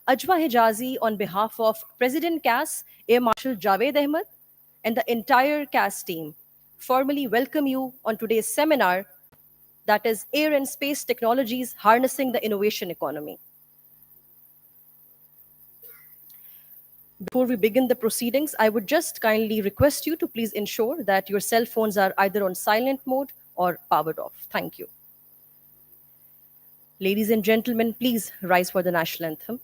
Ajwa Hijazi, on behalf of President CAS, Air Marshal Javed Ahmed, and the entire CAS team, formally welcome you on today's seminar, that is Air and Space Technologies Harnessing the Innovation Economy. Before we begin the proceedings, I would just kindly request you to please ensure that your cell phones are either on silent mode or powered off. Thank you. Ladies and gentlemen, please rise for the national anthem.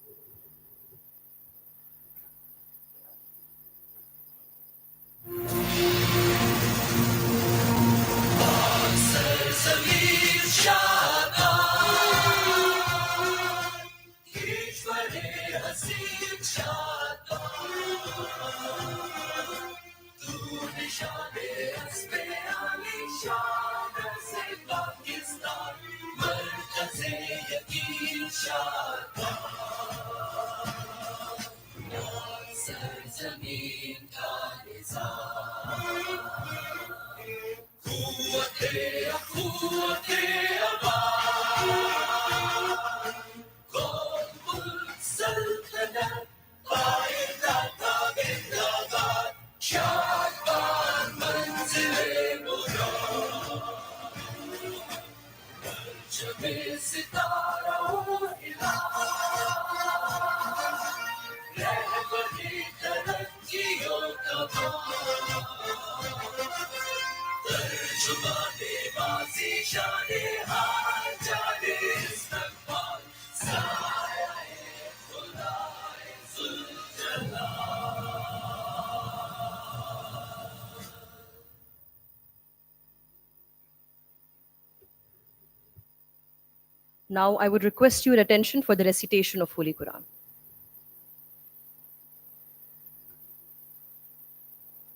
Now I would request your attention for the recitation of Holy Quran.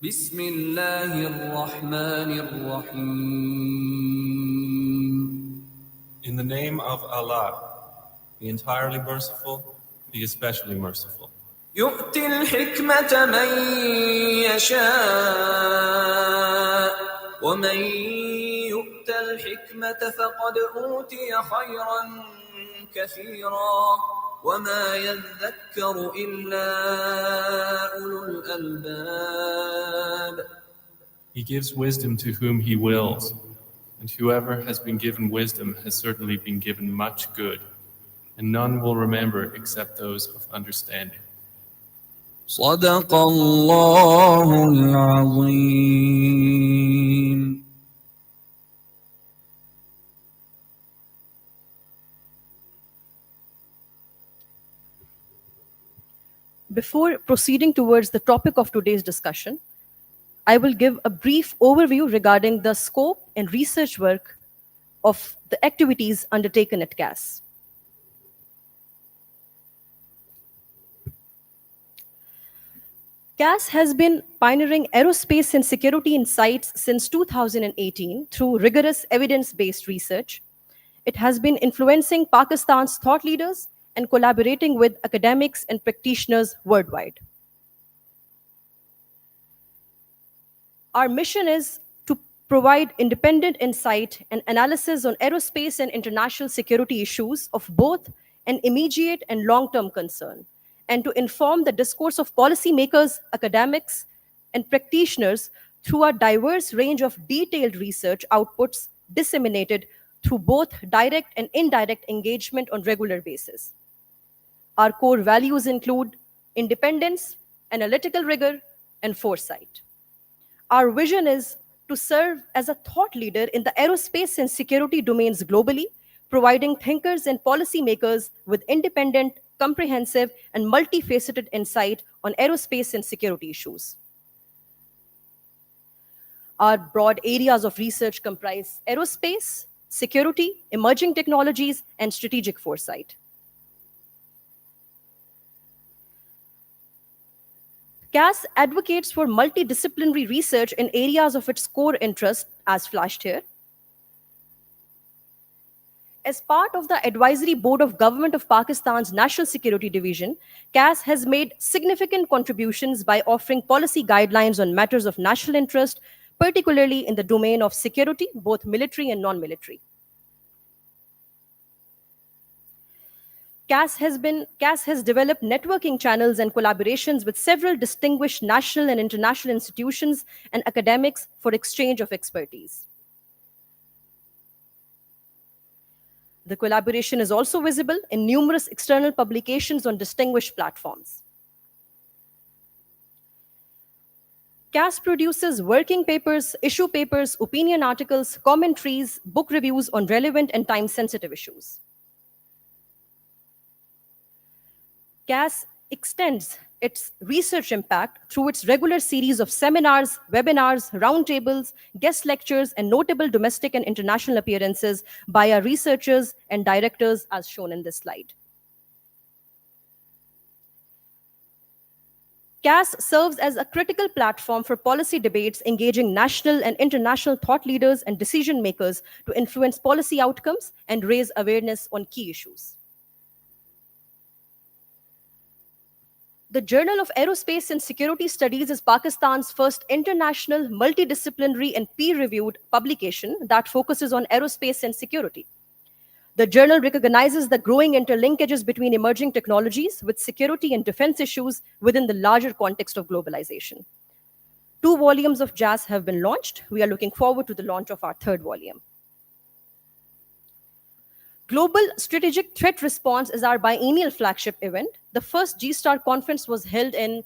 بسم الله الرحمن الرحيم. In the name of Allah, the entirely merciful, the especially merciful. يؤتي الحكمة من يشاء ومن يؤت الحكمة فقد أوتي خيرا كثيرا وما يذكر إلا أولو الألباب. He gives wisdom to whom He wills, and whoever has been given wisdom has certainly been given much good, and none will remember except those of understanding. صدق الله العظيم. Before proceeding towards the topic of today's discussion, I will give a brief overview regarding the scope and research work of the activities undertaken at CAS. CAS has been pioneering aerospace and security insights since 2018 through rigorous evidence-based research. It has been influencing Pakistan's thought leaders and collaborating with academics and practitioners worldwide. Our mission is to provide independent insight and analysis on aerospace and international security issues of both an immediate and long-term concern, and to inform the discourse of policymakers, academics, and practitioners through a diverse range of detailed research outputs disseminated through both direct and indirect engagement on regular basis. Our core values include independence, analytical rigor, and foresight. Our vision is to serve as a thought leader in the aerospace and security domains globally, providing thinkers and policymakers with independent, comprehensive, and multifaceted insight on aerospace and security issues. Our broad areas of research comprise aerospace, security, emerging technologies, and strategic foresight. CAS advocates for multidisciplinary research in areas of its core interest, as flashed here. As part of the Advisory Board of Government of Pakistan's National Security Division, CAS has made significant contributions by offering policy guidelines on matters of national interest, particularly in the domain of security, both military and non-military. CAS has developed networking channels and collaborations with several distinguished national and international institutions and academics for exchange of expertise. The collaboration is also visible in numerous external publications on distinguished platforms. CAS produces working papers, issue papers, opinion articles, commentaries, book reviews on relevant and time-sensitive issues. CAS extends its research impact through its regular series of seminars, webinars, roundtables, guest lectures, and notable domestic and international appearances by our researchers and directors as shown in this slide. CAS serves as a critical platform for policy debates engaging national and international thought leaders and decision makers to influence policy outcomes and raise awareness on key issues. The Journal of Aerospace and Security Studies is Pakistan's first international, multidisciplinary, and peer-reviewed publication that focuses on aerospace and security. The journal recognizes the growing interlinkages between emerging technologies with security and defense issues within the larger context of globalization. 2 volumes of JAS have been launched. We are looking forward to the launch of our 3rd volume. Global Strategic Threat Response is our biennial flagship event. The first G-STAR conference was held in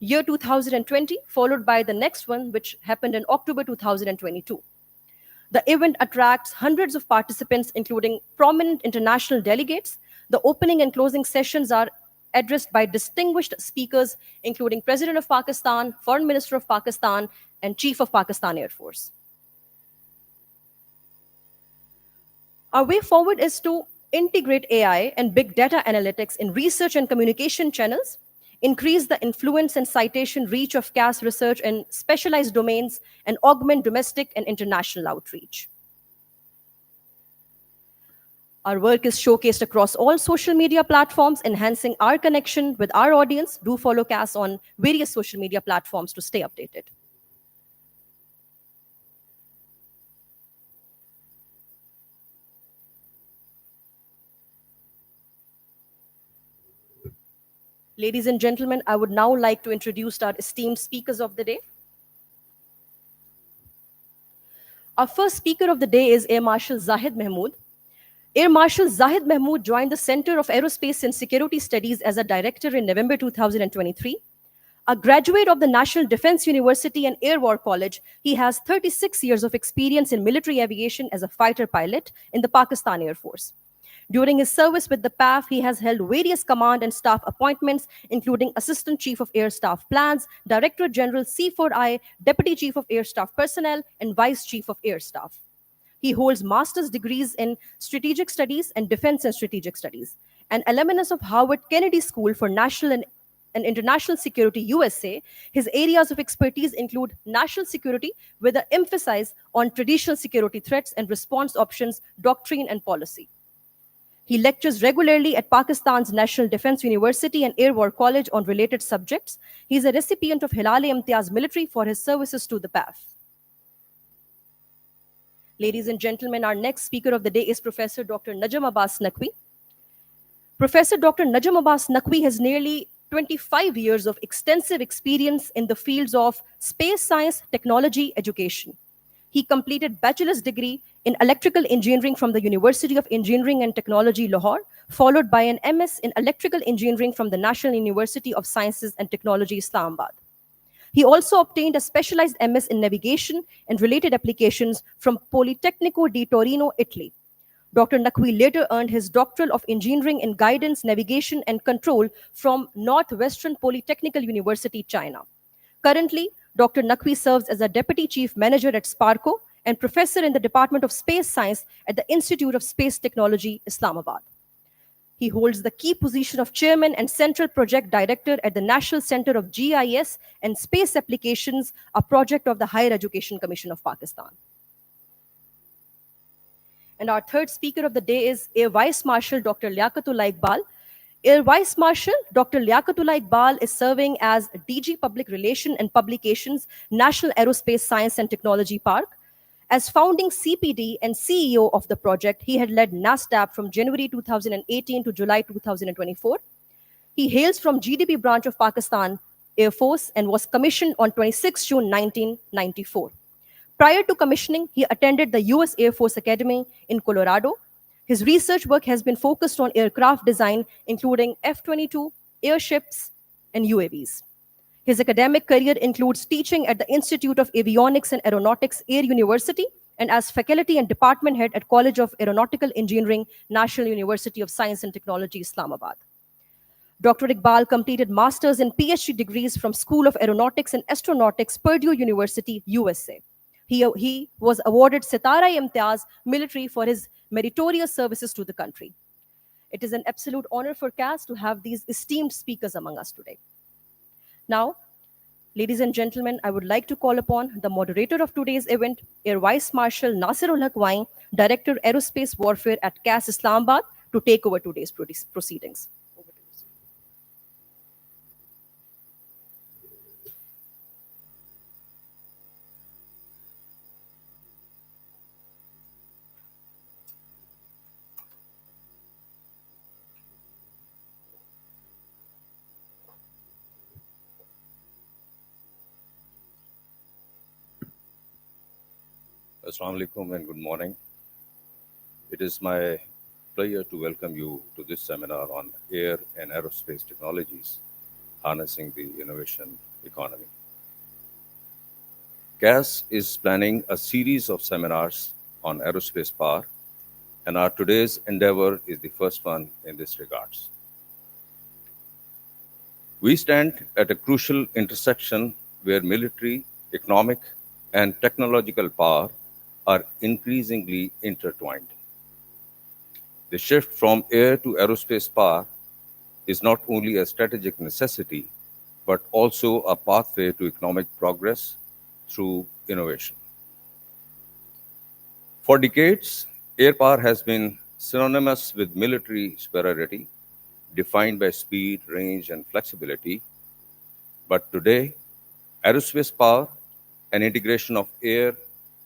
year 2020, followed by the next one, which happened in October 2022. The event attracts hundreds of participants, including prominent international delegates. The opening and closing sessions are addressed by distinguished speakers, including President of Pakistan, Foreign Minister of Pakistan, and Chief of Pakistan Air Force. Our way forward is to integrate AI and big data analytics in research and communication channels, increase the influence and citation reach of CAS research in specialized domains, and augment domestic and international outreach. Our work is showcased across all social media platforms, enhancing our connection with our audience. Do follow CAS on various social media platforms to stay updated. Ladies and gentlemen, I would now like to introduce our esteemed speakers of the day. Our first speaker of the day is Air Marshal Zahid Mahmood. Air Marshal Zahid Mahmood joined the Center of Aerospace and Security Studies as a director in November 2023. A graduate of the National Defense University and Air War College, he has 36 years of experience in military aviation as a fighter pilot in the Pakistan Air Force. During his service with the PAF, he has held various command and staff appointments, including Assistant Chief of Air Staff Plans, Director General C4I, Deputy Chief of Air Staff Personnel, and Vice Chief of Air Staff. He holds master's degrees in Strategic Studies and Defense and Strategic Studies. An alumnus of Howard Kennedy School for National and International Security, USA, his areas of expertise include national security with an emphasis on traditional security threats and response options, doctrine, and policy. He lectures regularly at Pakistan's National Defense University and Air War College on related subjects. He is a recipient of Hilal-e-Imtiaz Military for his services to the PAF. Ladies and gentlemen, our next speaker of the day is Professor Dr. Najam Abbas Naqvi. Professor Dr. Najam Abbas Naqvi has nearly 25 years of extensive experience in the fields of space science, technology, education. He completed bachelor's degree in electrical engineering from the University of Engineering and Technology, Lahore, followed by an MS in electrical engineering from the National University of Sciences and Technology, Islamabad. He also obtained a specialized MS in navigation and related applications from Politecnico di Torino, Italy. Dr. Naqvi later earned his doctoral of engineering in guidance, navigation, and control from Northwestern Polytechnical University, China. Currently, Dr. Naqvi serves as a Deputy Chief Manager at Sparco and Professor in the Department of Space Science at the Institute of Space Technology, Islamabad. He holds the key position of Chairman and Central Project Director at the National Center of GIS and Space Applications, a project of the Higher Education Commission of Pakistan. And our third speaker of the day is Air Vice Marshal Dr. Liaqatullah Iqbal. Air Vice Marshal Dr. Liaqatullah Iqbal is serving as DG Public Relation and Publications, National Aerospace Science and Technology Park. As founding CPD and CEO of the project, he had led NASDAP from January 2018 to July 2024. He hails from GDP branch of Pakistan Air Force and was commissioned on 26 June 1994. Prior to commissioning, he attended the US Air Force Academy in Colorado. His research work has been focused on aircraft design, including F 22, airships, and UAVs. His academic career includes teaching at the Institute of Avionics and Aeronautics, Air University, and as faculty and department head at College of Aeronautical Engineering, National University of Science and Technology, Islamabad. Dr. Iqbal completed master's and PhD degrees from School of Aeronautics and Astronautics, Purdue University, USA. He was awarded Sitara-e-Imtiaz military for his meritorious services to the country. It is an absolute honor for CAS to have these esteemed speakers among us today. Now, ladies and gentlemen, I would like to call upon the moderator of today's event, Air Vice Marshal Nasirul Haq Wain, Director Aerospace Warfare at CAS Islamabad, to take over today's proceedings. Over to you, sir. Assalamu alaikum and good morning. It is my pleasure to welcome you to this seminar on air and aerospace technologies, harnessing the innovation economy. CAS is planning a series of seminars on aerospace power, and our today's endeavor is the first one in this regards. We stand at a crucial intersection where military, economic, and technological power are increasingly intertwined. The shift from air to aerospace power is not only a strategic necessity, but also a pathway to economic progress through innovation. For decades, air power has been synonymous with military superiority, defined by speed, range, and flexibility. But today, aerospace power and integration of air,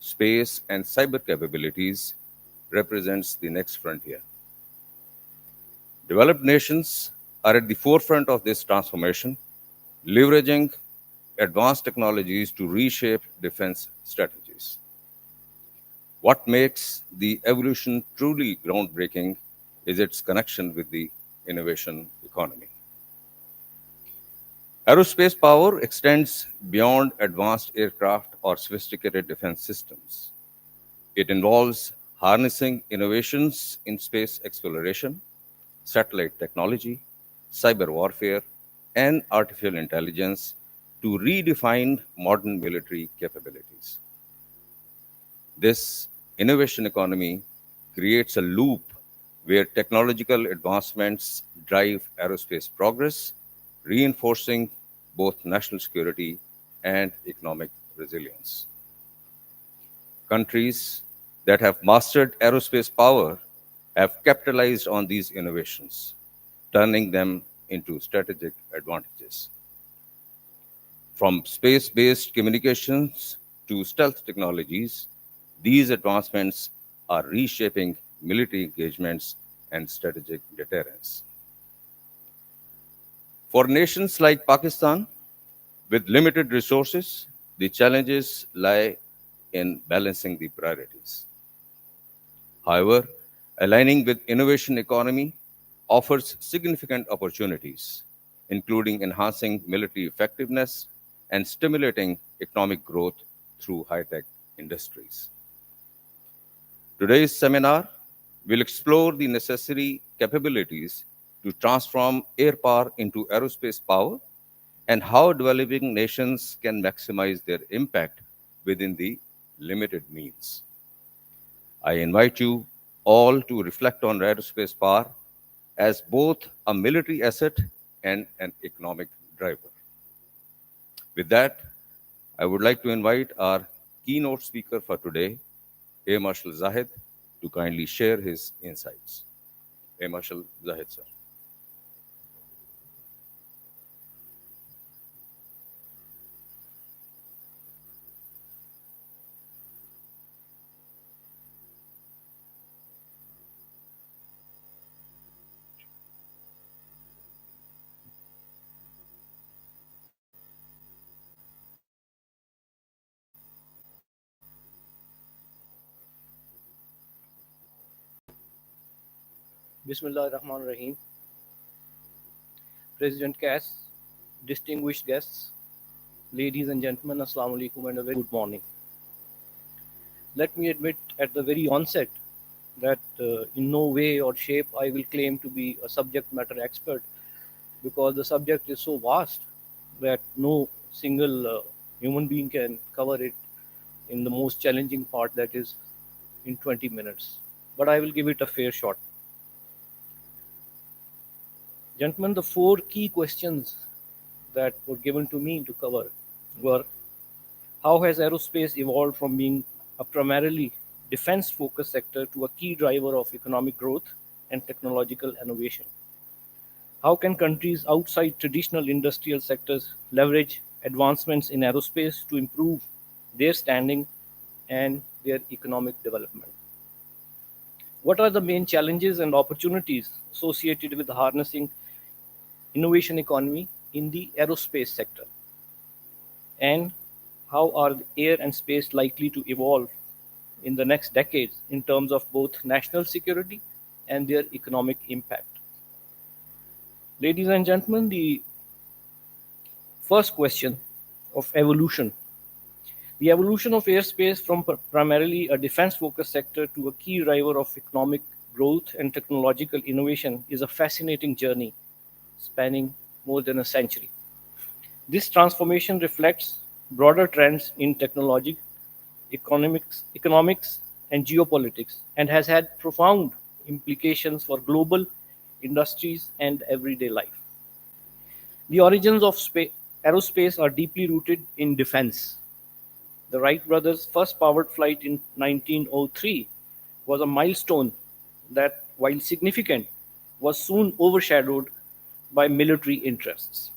space, and cyber capabilities represents the next frontier. Developed nations are at the forefront of this transformation, leveraging advanced technologies to reshape defense strategies. What makes the evolution truly groundbreaking is its connection with the innovation economy. Aerospace power extends beyond advanced aircraft or sophisticated defense systems. It involves harnessing innovations in space exploration, satellite technology, cyber warfare, and artificial intelligence to redefine modern military capabilities. This innovation economy creates a loop where technological advancements drive aerospace progress, reinforcing both national security and economic resilience. Countries that have mastered aerospace power have capitalized on these innovations, turning them into strategic advantages. From space-based communications to stealth technologies, these advancements are reshaping military engagements and strategic deterrence. For nations like Pakistan, with limited resources, the challenges lie in balancing the priorities. However, aligning with innovation economy offers significant opportunities, including enhancing military effectiveness and stimulating economic growth through high-tech industries. Today's seminar will explore the necessary capabilities to transform air power into aerospace power and how developing nations can maximize their impact within the limited means. I invite you all to reflect on aerospace power as both a military asset and an economic driver. With that, I would like to invite our keynote speaker for today, Air Marshal Zahid, to kindly share his insights. Air Marshal Zahid, sir. Bismillah ar-Rahman ar-Rahim. President Kass, distinguished guests, ladies and gentlemen, Assalamu alaikum and a very good morning. Let me admit at the very onset that in no way or shape I will claim to be a subject matter expert, because the subject is so vast that no single human being can cover it in the most challenging part, that is in 20 minutes. But I will give it a fair shot. Gentlemen, the four key questions that were given to me to cover were: how has aerospace evolved from being a primarily defense focused sector to a key driver of economic growth and technological innovation? How can countries outside traditional industrial sectors leverage advancements in aerospace to improve their standing and their economic development? What are the main challenges and opportunities associated with harnessing innovation economy in the aerospace sector? And how are the air and space likely to evolve in the next decades in terms of both national security and their economic impact? Ladies and gentlemen, the first question of evolution. The evolution of airspace from primarily a defense-focused sector to a key driver of economic growth and technological innovation is a fascinating journey spanning more than a century. This transformation reflects broader trends in technology, economics, and geopolitics, and has had profound implications for global industries and everyday life. The origins of aerospace are deeply rooted in defense. The Wright brothers' first powered flight in 1903 was a milestone that, while significant, was soon overshadowed by military interests.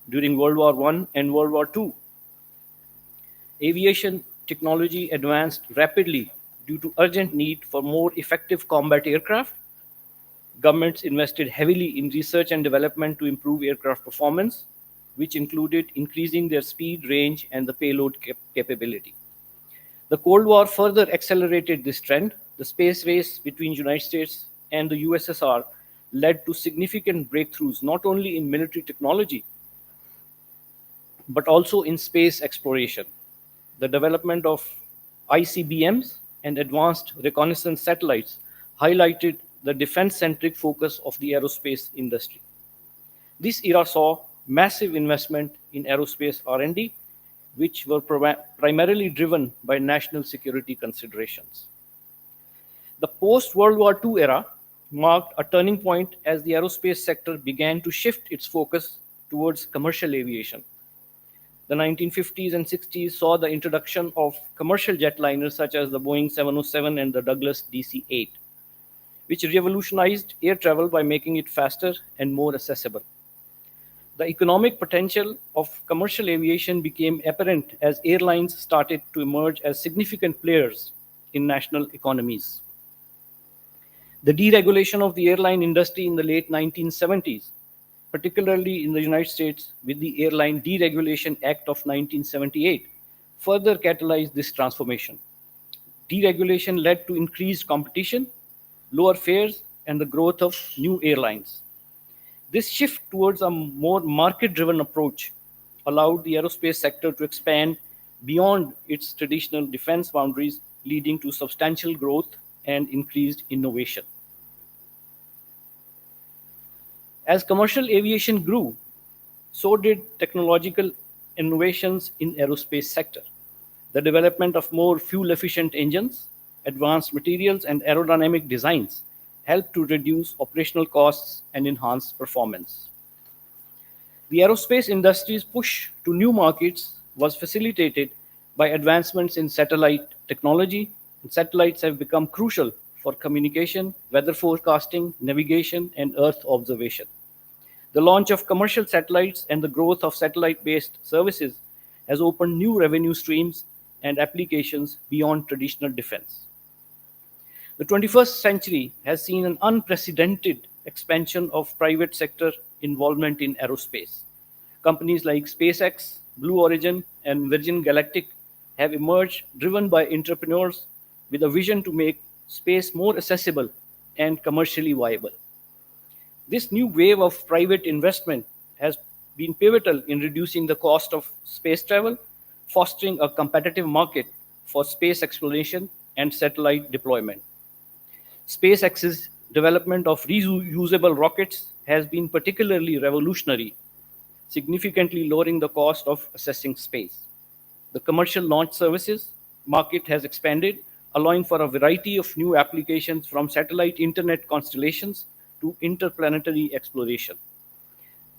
During World War I and World War II, aviation technology advanced rapidly due to urgent need for more effective combat aircraft. Governments invested heavily in research and development to improve aircraft performance, which included increasing their speed, range, and the payload capability. The Cold War further accelerated this trend. The space race between the United States and the USSR led to significant breakthroughs not only in military technology but also in space exploration. The development of ICBMs and advanced reconnaissance satellites highlighted the defense-centric focus of the aerospace industry. This era saw massive investment in aerospace R&D, which were primarily driven by national security considerations. The post-World War II era marked a turning point as the aerospace sector began to shift its focus towards commercial aviation. The 1950s and 60s saw the introduction of commercial jetliners such as the Boeing 707 and the Douglas DC-8, which revolutionized air travel by making it faster and more accessible. The economic potential of commercial aviation became apparent as airlines started to emerge as significant players in national economies. The deregulation of the airline industry in the late 1970s, particularly in the United States with the Airline Deregulation Act of 1978, further catalyzed this transformation. Deregulation led to increased competition, lower fares, and the growth of new airlines. This shift towards a more market-driven approach allowed the aerospace sector to expand beyond its traditional defense boundaries, leading to substantial growth and increased innovation. As commercial aviation grew, so did technological innovations in aerospace sector. The development of more fuel-efficient engines, advanced materials, and aerodynamic designs helped to reduce operational costs and enhance performance. The aerospace industry's push to new markets was facilitated by advancements in satellite technology, and satellites have become crucial for communication, weather forecasting, navigation, and Earth observation. The launch of commercial satellites and the growth of satellite-based services has opened new revenue streams and applications beyond traditional defense. The 21st century has seen an unprecedented expansion of private sector involvement in aerospace. Companies like SpaceX, Blue Origin, and Virgin Galactic have emerged driven by entrepreneurs with a vision to make space more accessible and commercially viable. This new wave of private investment has been pivotal in reducing the cost of space travel, fostering a competitive market for space exploration and satellite deployment. SpaceX's development of reusable rockets has been particularly revolutionary, significantly lowering the cost of accessing space. The commercial launch services market has expanded, allowing for a variety of new applications from satellite internet constellations to interplanetary exploration.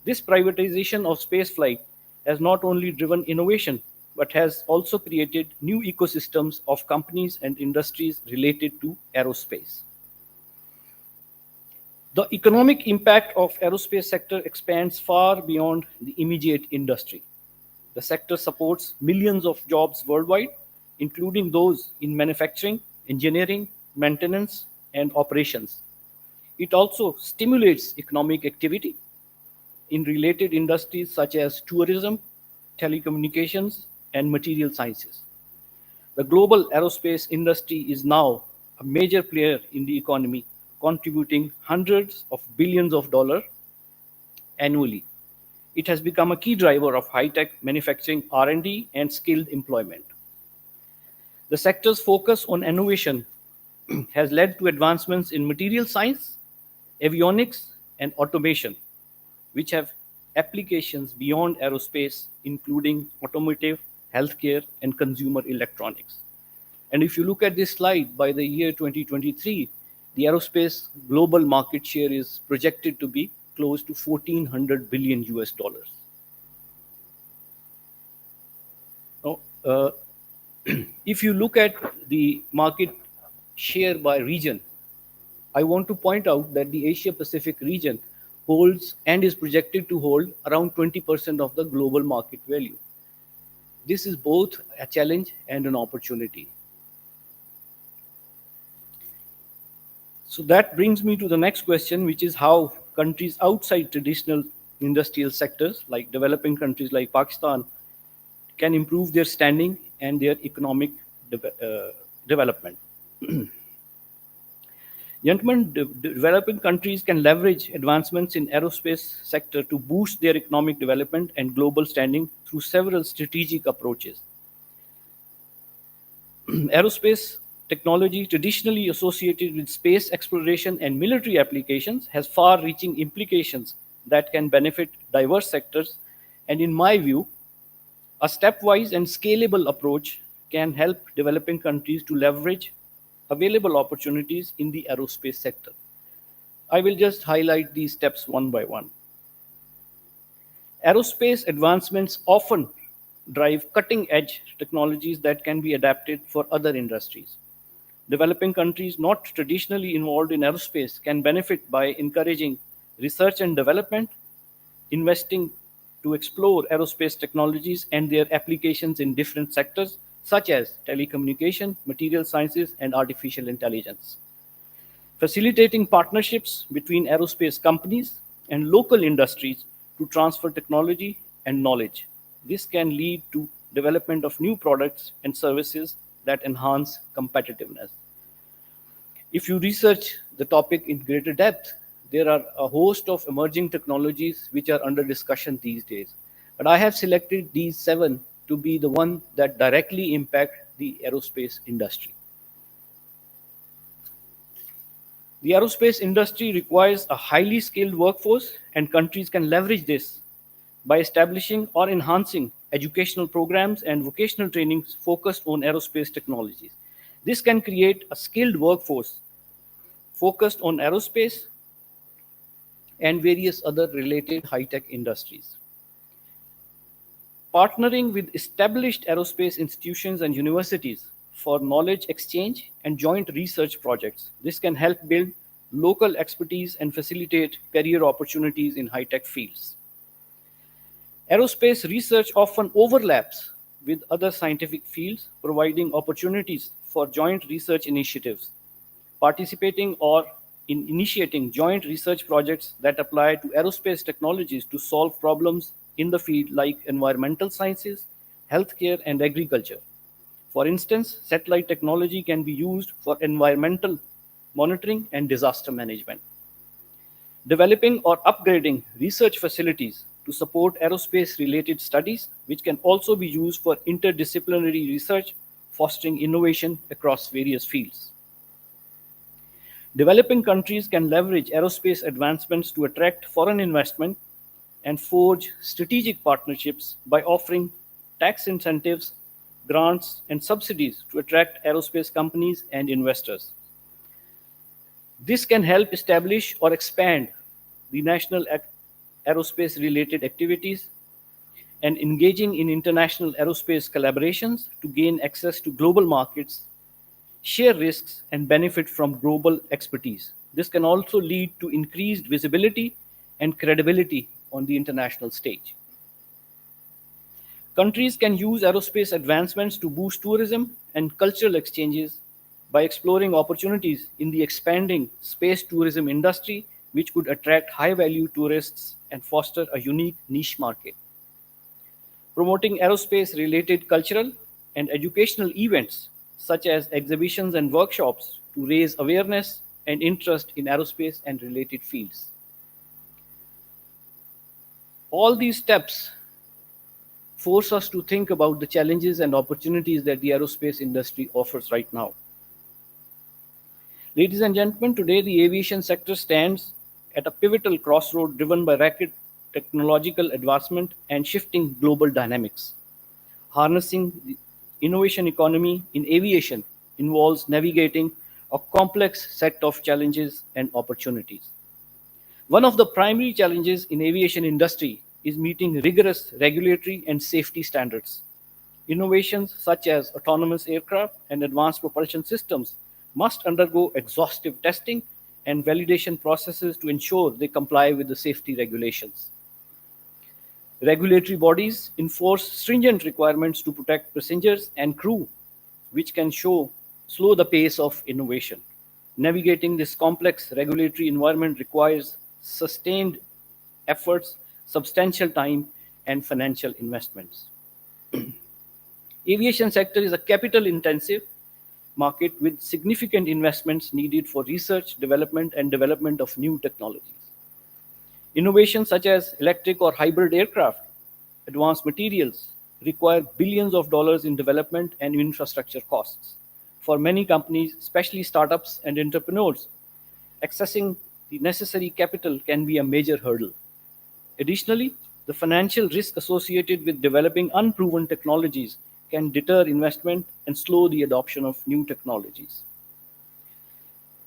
This privatization of spaceflight has not only driven innovation, but has also created new ecosystems of companies and industries related to aerospace. The economic impact of aerospace sector expands far beyond the immediate industry. The sector supports millions of jobs worldwide, including those in manufacturing, engineering, maintenance, and operations. It also stimulates economic activity in related industries such as tourism, telecommunications, and material sciences. The global aerospace industry is now a major player in the economy, contributing hundreds of billions of dollars annually. It has become a key driver of high-tech manufacturing, R&D, and skilled employment. The sector's focus on innovation has led to advancements in material science, avionics, and automation, which have applications beyond aerospace, including automotive, healthcare, and consumer electronics. And if you look at this slide, by the year 2023, the aerospace global market share is projected to be close to 1,400 billion US dollars. Now, if you look at the market share by region, I want to point out that the Asia Pacific region holds and is projected to hold around 20% of the global market value. This is both a challenge and an opportunity. So that brings me to the next question, which is how countries outside traditional industrial sectors, like developing countries like Pakistan, can improve their standing and their economic development. Gentlemen, developing countries can leverage advancements in aerospace sector to boost their economic development and global standing through several strategic approaches. Aerospace technology, traditionally associated with space exploration and military applications, has far-reaching implications that can benefit diverse sectors, and in my view, a stepwise and scalable approach can help developing countries to leverage available opportunities in the aerospace sector. I will just highlight these steps one by one. Aerospace advancements often drive cutting-edge technologies that can be adapted for other industries. Developing countries not traditionally involved in aerospace can benefit by encouraging research and development, investing to explore aerospace technologies and their applications in different sectors, such as telecommunication, material sciences, and artificial intelligence. Facilitating partnerships between aerospace companies and local industries to transfer technology and knowledge. This can lead to development of new products and services that enhance competitiveness. If you research the topic in greater depth, there are a host of emerging technologies which are under discussion these days. But I have selected these 7 to be the one that directly impact the aerospace industry. The aerospace industry requires a highly skilled workforce, and countries can leverage this by establishing or enhancing educational programs and vocational trainings focused on aerospace technologies. This can create a skilled workforce focused on aerospace and various other related high-tech industries. Partnering with established aerospace institutions and universities for knowledge exchange and joint research projects. This can help build local expertise and facilitate career opportunities in high-tech fields. Aerospace research often overlaps with other scientific fields, providing opportunities for joint research initiatives. Participating or in initiating joint research projects that apply to aerospace technologies to solve problems in the field like environmental sciences, healthcare, and agriculture. For instance, satellite technology can be used for environmental monitoring and disaster management. Developing or upgrading research facilities to support aerospace related studies, which can also be used for interdisciplinary research, fostering innovation across various fields. Developing countries can leverage aerospace advancements to attract foreign investment and forge strategic partnerships by offering tax incentives, grants, and subsidies to attract aerospace companies and investors. This can help establish or expand the national aerospace related activities and engaging in international aerospace collaborations to gain access to global markets, share risks, and benefit from global expertise. This can also lead to increased visibility and credibility on the international stage. Countries can use aerospace advancements to boost tourism and cultural exchanges by exploring opportunities in the expanding space tourism industry, which could attract high value tourists and foster a unique niche market. Promoting aerospace related cultural and educational events such as exhibitions and workshops to raise awareness and interest in aerospace and related fields. All these steps force us to think about the challenges and opportunities that the aerospace industry offers right now. Ladies and gentlemen, today the aviation sector stands at a pivotal crossroad driven by rapid technological advancement and shifting global dynamics. Harnessing the innovation economy in aviation involves navigating a complex set of challenges and opportunities. One of the primary challenges in aviation industry is meeting rigorous regulatory and safety standards. Innovations such as autonomous aircraft and advanced propulsion systems must undergo exhaustive testing and validation processes to ensure they comply with the safety regulations. Regulatory bodies enforce stringent requirements to protect passengers and crew, which can slow the pace of innovation. Navigating this complex regulatory environment requires sustained efforts, substantial time, and financial investments. Aviation sector is a capital intensive market with significant investments needed for research, development, and development of new technologies. Innovations such as electric or hybrid aircraft, advanced materials require billions of dollars in development and infrastructure costs. For many companies, especially startups and entrepreneurs, accessing the necessary capital can be a major hurdle. Additionally, the financial risk associated with developing unproven technologies can deter investment and slow the adoption of new technologies.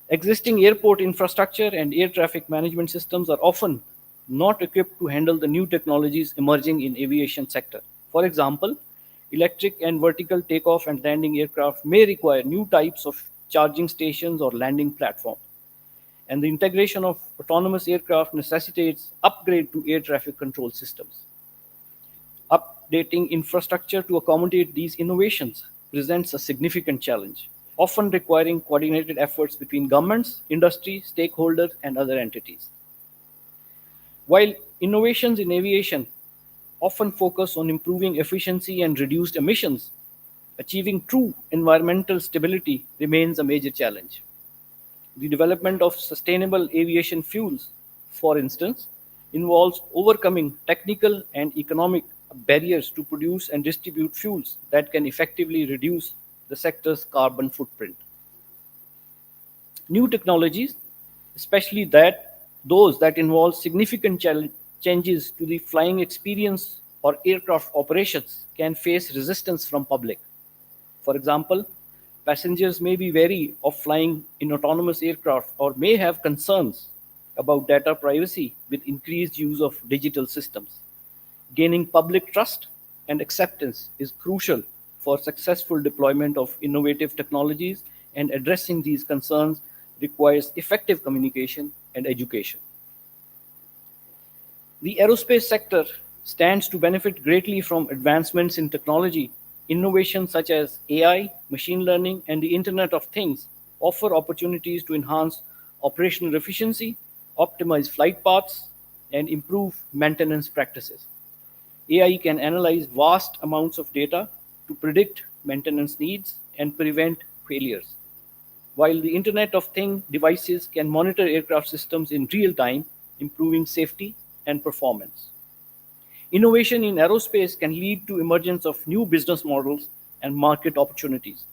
Existing airport infrastructure and air traffic management systems are often not equipped to handle the new technologies emerging in aviation sector. For example, electric and vertical takeoff and landing aircraft may require new types of charging stations or landing platforms, and the integration of autonomous aircraft necessitates upgrade to air traffic control systems. Updating infrastructure to accommodate these innovations presents a significant challenge, often requiring coordinated efforts between governments, industry, stakeholders, and other entities. While innovations in aviation often focus on improving efficiency and reduced emissions, achieving true environmental stability remains a major challenge. The development of sustainable aviation fuels, for instance, involves overcoming technical and economic barriers to produce and distribute fuels that can effectively reduce the sector's carbon footprint. New technologies, especially those that involve significant changes to the flying experience or aircraft operations, can face resistance from public. For example, passengers may be wary of flying in autonomous aircraft or may have concerns about data privacy with increased use of digital systems. Gaining public trust and acceptance is crucial for successful deployment of innovative technologies, and addressing these concerns requires effective communication and education. The aerospace sector stands to benefit greatly from advancements in technology. Innovations such as AI, machine learning, and the Internet of Things offer opportunities to enhance operational efficiency, optimize flight paths, and improve maintenance practices. AI can analyze vast amounts of data to predict maintenance needs and prevent failures, while the Internet of Things devices can monitor aircraft systems in real time, improving safety and performance. Innovation in aerospace can lead to emergence of new business models and market opportunities.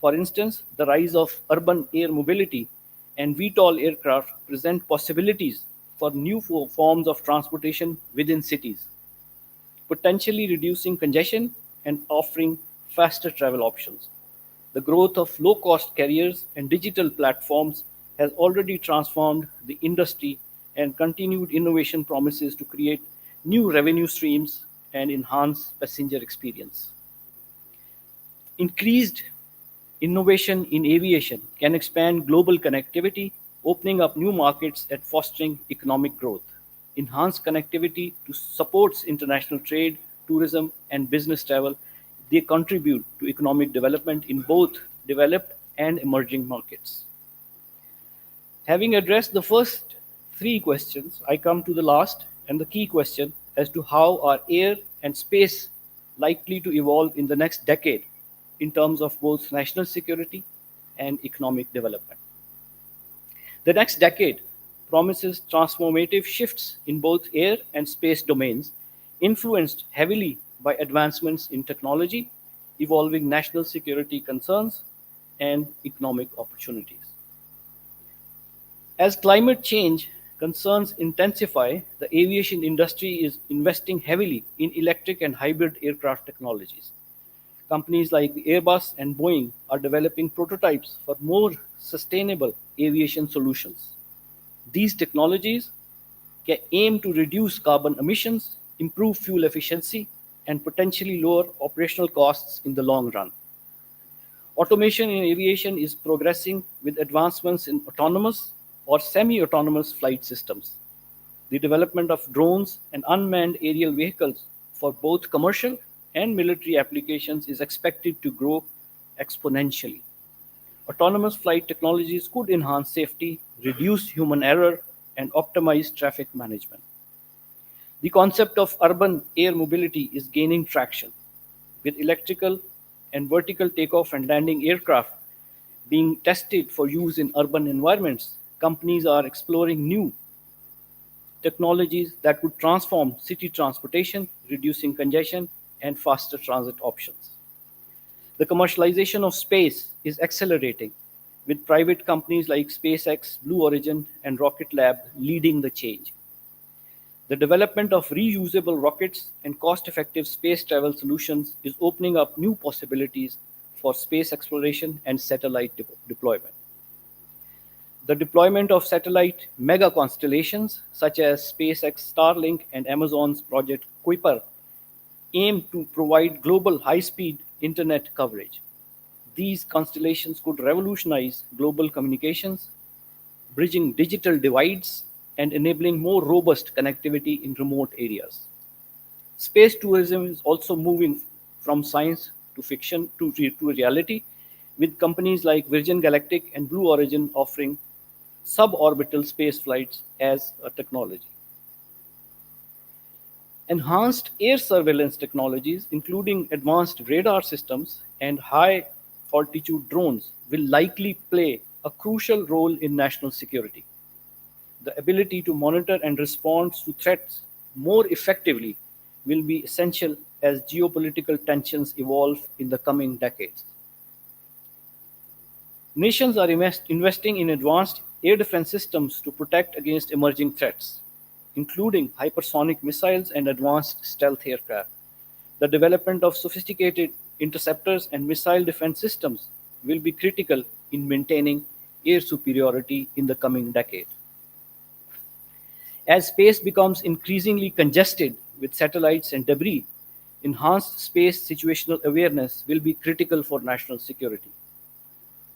For instance, the rise of urban air mobility and VTOL aircraft present possibilities for new forms of transportation within cities, potentially reducing congestion and offering faster travel options. The growth of low cost carriers and digital platforms has already transformed the industry, and continued innovation promises to create new revenue streams and enhance passenger experience. Increased innovation in aviation can expand global connectivity, opening up new markets and fostering economic growth. Enhanced connectivity to supports international trade, tourism, and business travel. They contribute to economic development in both developed and emerging markets. Having addressed the first three questions, I come to the last and the key question as to how are air and space likely to evolve in the next decade in terms of both national security and economic development. The next decade promises transformative shifts in both air and space domains, influenced heavily by advancements in technology, evolving national security concerns, and economic opportunities. As climate change concerns intensify, the aviation industry is investing heavily in electric and hybrid aircraft technologies. Companies like Airbus and Boeing are developing prototypes for more sustainable aviation solutions. These technologies can aim to reduce carbon emissions, improve fuel efficiency, and potentially lower operational costs in the long run. Automation in aviation is progressing with advancements in autonomous or semi-autonomous flight systems. The development of drones and unmanned aerial vehicles for both commercial and military applications is expected to grow exponentially. Autonomous flight technologies could enhance safety, reduce human error, and optimize traffic management. The concept of urban air mobility is gaining traction, with electrical and vertical takeoff and landing aircraft being tested for use in urban environments. Companies are exploring new technologies that could transform city transportation, reducing congestion and faster transit options. The commercialization of space is accelerating, with private companies like SpaceX, Blue Origin, and Rocket Lab leading the change. The development of reusable rockets and cost-effective space travel solutions is opening up new possibilities for space exploration and satellite deployment. The deployment of satellite mega constellations such as SpaceX Starlink and Amazon's Project Kuiper aim to provide global high-speed internet coverage. These constellations could revolutionize global communications, bridging digital divides and enabling more robust connectivity in remote areas. Space tourism is also moving from science to fiction to reality, with companies like Virgin Galactic and Blue Origin offering suborbital space flights as a technology. Enhanced air surveillance technologies, including advanced radar systems and high altitude drones, will likely play a crucial role in national security. The ability to monitor and respond to threats more effectively will be essential as geopolitical tensions evolve in the coming decades. Nations are investing in advanced air defense systems to protect against emerging threats, including hypersonic missiles and advanced stealth aircraft. The development of sophisticated interceptors and missile defense systems will be critical in maintaining air superiority in the coming decade. As space becomes increasingly congested with satellites and debris, enhanced space situational awareness will be critical for national security.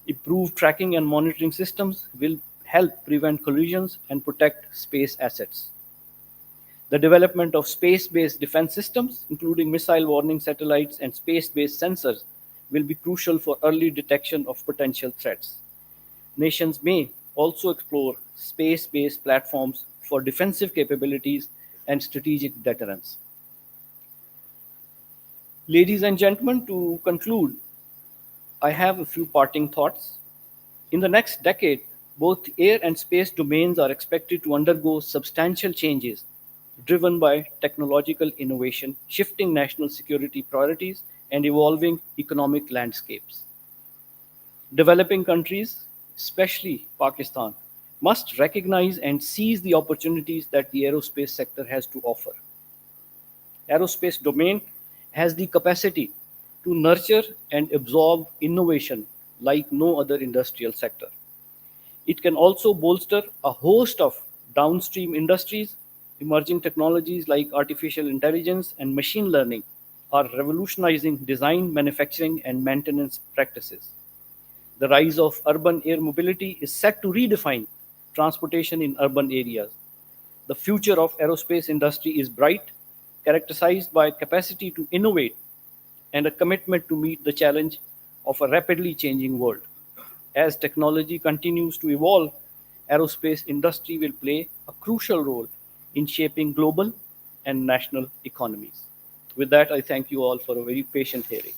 Improved tracking and monitoring systems will help prevent collisions and protect space assets. The development of space-based defense systems, including missile warning satellites and space-based sensors, will be crucial for early detection of potential threats. Nations may also explore space-based platforms for defensive capabilities and strategic deterrence. Ladies and gentlemen, to conclude, I have a few parting thoughts. In the next decade, Both air and space domains are expected to undergo substantial changes driven by technological innovation, shifting national security priorities, and evolving economic landscapes. Developing countries, especially Pakistan, must recognize and seize the opportunities that the aerospace sector has to offer. Aerospace domain has the capacity to nurture and absorb innovation like no other industrial sector. It can also bolster a host of downstream industries. Emerging technologies like artificial intelligence and machine learning are revolutionizing design, manufacturing, and maintenance practices. The rise of urban air mobility is set to redefine transportation in urban areas. The future of aerospace industry is bright, characterized by capacity to innovate and a commitment to meet the challenge of a rapidly changing world. As technology continues to evolve, aerospace industry will play a crucial role in shaping global and national economies. With that, I thank you all for a very patient hearing.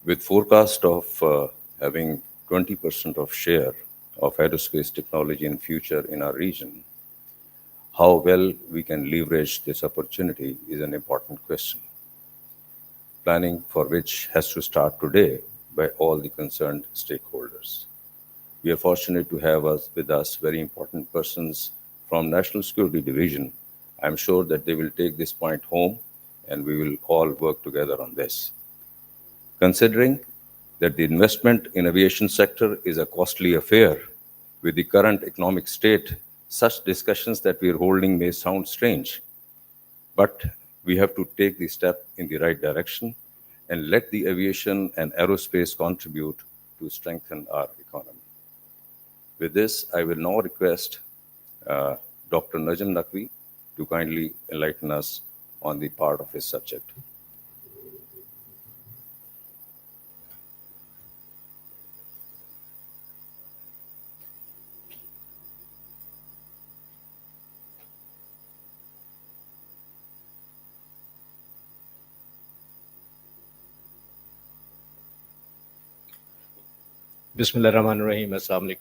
With forecast of having 20% of share of aerospace technology in future in our region, how well we can leverage this opportunity is an important question, planning for which has to start today by all the concerned stakeholders. We are fortunate to have with us very important persons from National Security Division. I'm sure that they will take this point home and we will all work together on this. Considering that the investment in aviation sector is a costly affair, with the current economic state, such discussions that we are holding may sound strange, but we have to take the step in the right direction and let the aviation and aerospace contribute to strengthen our economy. With this, I will now request Dr. Najm Naqvi to kindly enlighten us on the part of his subject. Bismillah Rahman Rahim. Assalamu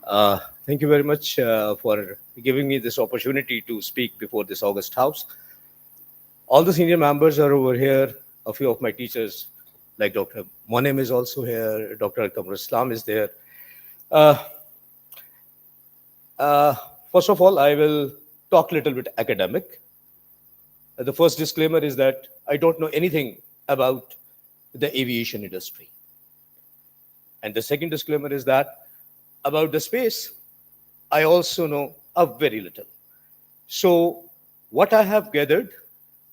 alaikum. Thank you very much for giving me this opportunity to speak before this August House. All the senior members are over here. A few of my teachers, like Dr. Monem is also here. Dr. Al-Qamar Islam is there. First of all, I will talk a little bit academic. The first disclaimer is that I don't know anything about the aviation industry. And the second disclaimer is that about the space, I also know a very little. So what I have gathered,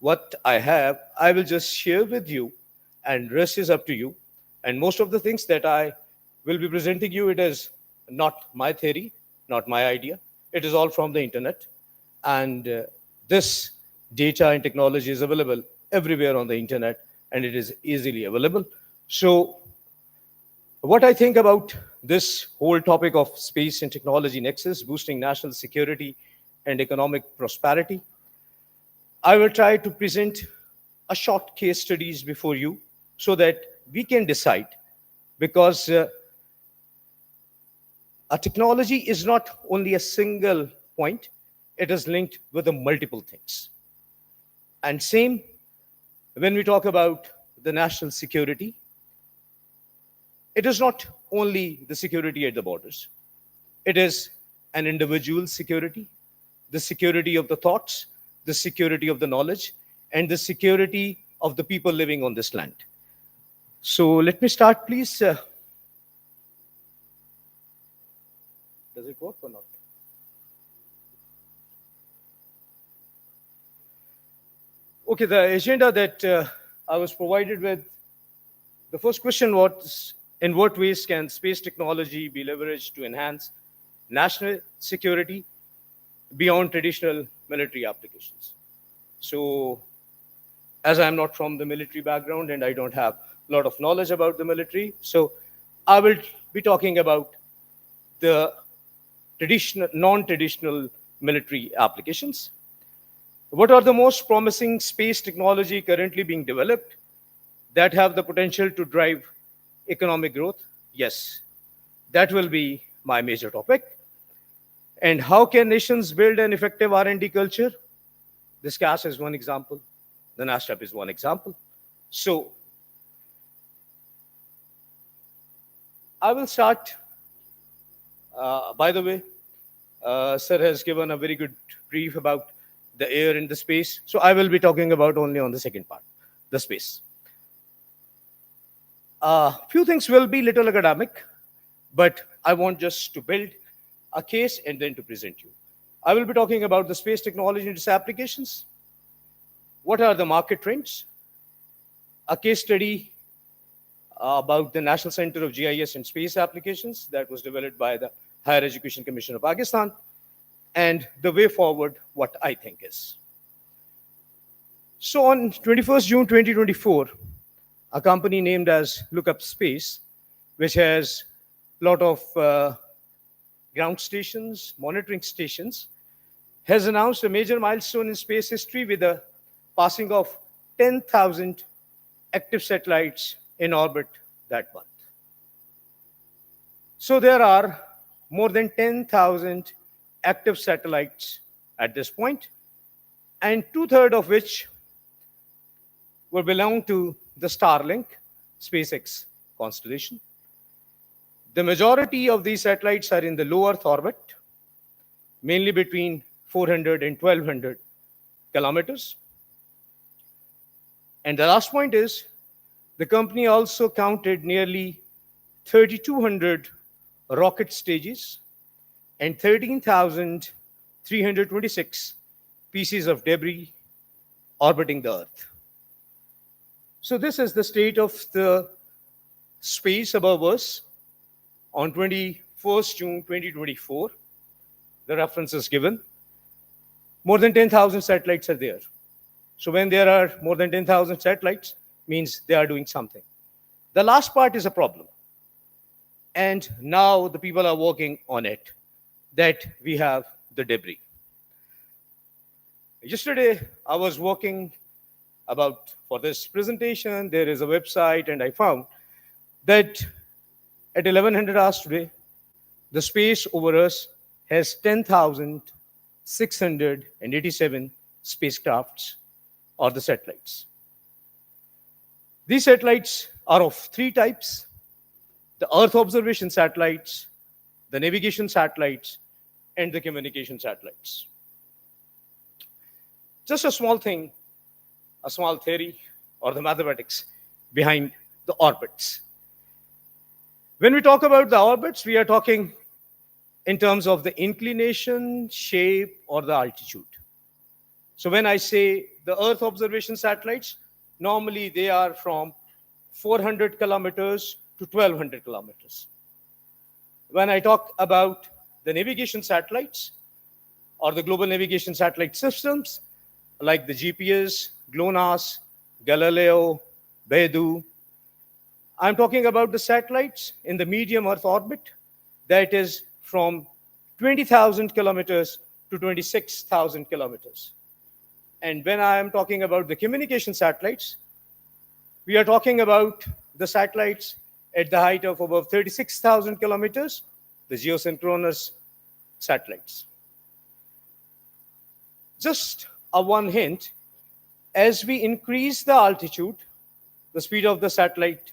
what I have, I will just share with you, and rest is up to you. And most of the things that I will be presenting you, it is not my theory, not my idea. It is all from the internet. And this data and technology is available everywhere on the internet, and it is easily available. So what I think about this whole topic of space and technology nexus, boosting national security and economic prosperity, I will try to present a short case studies before you so that we can decide, because a technology is not only a single point, it is linked with the multiple things. And same when we talk about the national security, it is not only the security at the borders. It is an individual security, the security of the thoughts, the security of the knowledge, and the security of the people living on this land. So let me start, please. Does it work or not? Okay, the agenda that I was provided with, the first question was, in what ways can space technology be leveraged to enhance national security beyond traditional military applications? So, as I'm not from the military background and I don't have a lot of knowledge about the military, so I will be talking about the non-traditional military applications. What are the most promising space technology currently being developed that have the potential to drive economic growth? Yes, that will be my major topic. And how can nations build an effective R&D culture? This CAS is one example. The NASTAP is one example. So I will start. By the way, Sir has given a very good brief about the air and the space. So I will be talking about only on the second part, the space. Few things will be little academic, but I want just to build a case and then to present you. I will be talking about the space technology and its applications. What are the market trends? A case study about the National Center of GIS and Space Applications that was developed by the Higher Education Commission of Pakistan, and the way forward, what I think is. So on 21st June 2024, a company named as Lookup Space, which has a lot of ground stations, monitoring stations, has announced a major milestone in space history with the passing of 10,000 active satellites in orbit that month. So there are more than 10,000 active satellites at this point, and 2/3 of which will belong to the Starlink SpaceX constellation. The majority of these satellites are in the low Earth orbit, mainly between 400 and 1200 kilometers. And the last point is, the company also counted nearly 3,200 rocket stages and 13,326 pieces of debris orbiting the Earth. So this is the state of the space above us on 21st June 2024. The reference is given. More than 10,000 satellites are there. So when there are more than 10,000 satellites, means they are doing something. The last part is a problem. And now the people are working on it, that we have the debris. Yesterday, I was working about for this presentation. There is a website, and I found that at 1100 hours today, the space over us has 10,687 spacecrafts or the satellites. These satellites are of three types: the Earth observation satellites, the navigation satellites, and the communication satellites. Just a small thing, a small theory or the mathematics behind the orbits. When we talk about the orbits, we are talking in terms of the inclination, shape, or the altitude. So when I say the Earth observation satellites, normally they are from 400 kilometers to 1200 kilometers. When I talk about the navigation satellites or the global navigation satellite systems like the GPS, GLONASS, Galileo, Beidou, I'm talking about the satellites in the medium Earth orbit that is from 20,000 kilometers to 26,000 kilometers. And when I am talking about the communication satellites, we are talking about the satellites at the height of above 36,000 kilometers, the geosynchronous satellites. Just a one hint, as we increase the altitude, the speed of the satellite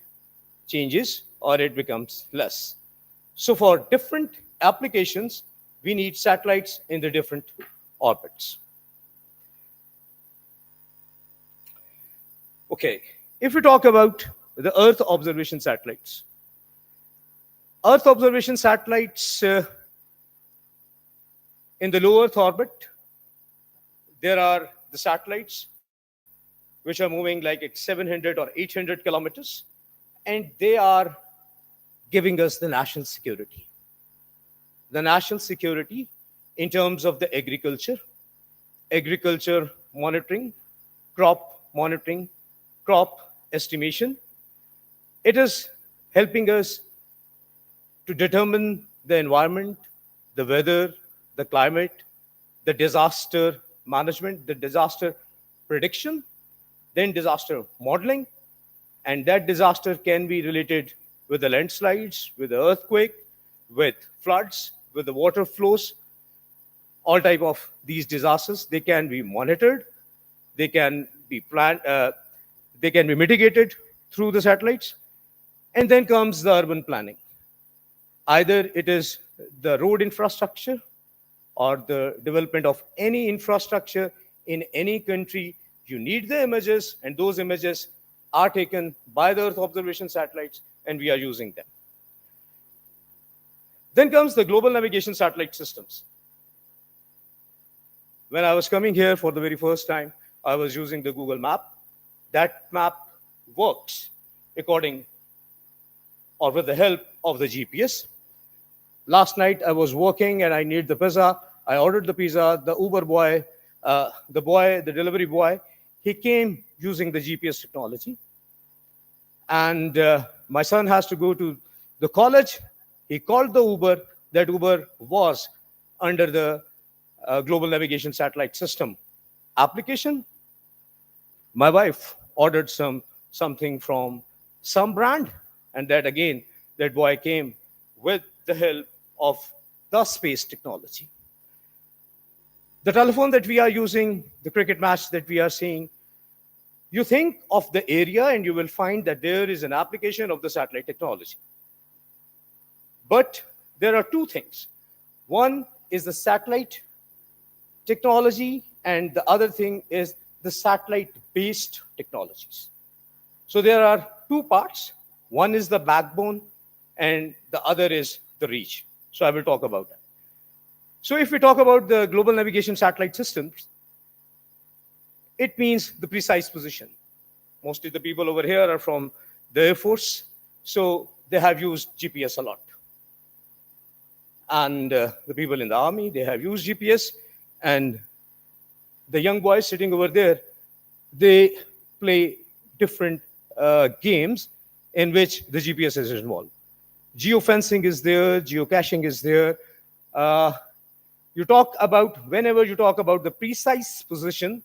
changes or it becomes less. So for different applications, we need satellites in the different orbits. Okay, if we talk about the Earth observation satellites, Earth observation satellites in the low Earth orbit, there are the satellites which are moving like at 700 or 800 kilometers, and they are giving us the national security. The national security in terms of the agriculture monitoring, crop monitoring, crop estimation. It is helping us to determine the environment, the weather, the climate, the disaster management, the disaster prediction, then disaster modeling, and that disaster can be related with the landslides, with the earthquake, with floods, with the water flows, all type of these disasters. They can be monitored, they can be planned, they can be mitigated through the satellites. And then comes the urban planning. Either it is the road infrastructure or the development of any infrastructure in any country. You need the images, and those images are taken by the Earth observation satellites, and we are using them. Then comes the global navigation satellite systems. When I was coming here for the very first time, I was using the Google map. That map works according or with the help of the GPS. Last night I was working and I need the pizza. I ordered the pizza. The Uber boy, the delivery boy, he came using the GPS technology. And my son has to go to the college. He called the Uber. That Uber was under the Global Navigation Satellite System application. My wife ordered something from some brand, and that again, that boy came with the help of the space technology. The telephone that we are using, the cricket match that we are seeing, you think of the area and you will find that there is an application of the satellite technology. But there are two things. One is the satellite technology, and the other thing is the satellite-based technologies. So there are two parts. One is the backbone, and the other is the reach. So I will talk about that. So if we talk about the global navigation satellite systems, it means the precise position. Mostly the people over here are from the Air Force, so they have used GPS a lot. And the people in the Army, they have used GPS, and the young boys sitting over there, they play different games in which the GPS is involved. Geofencing is there, geocaching is there. Whenever you talk about the precise position,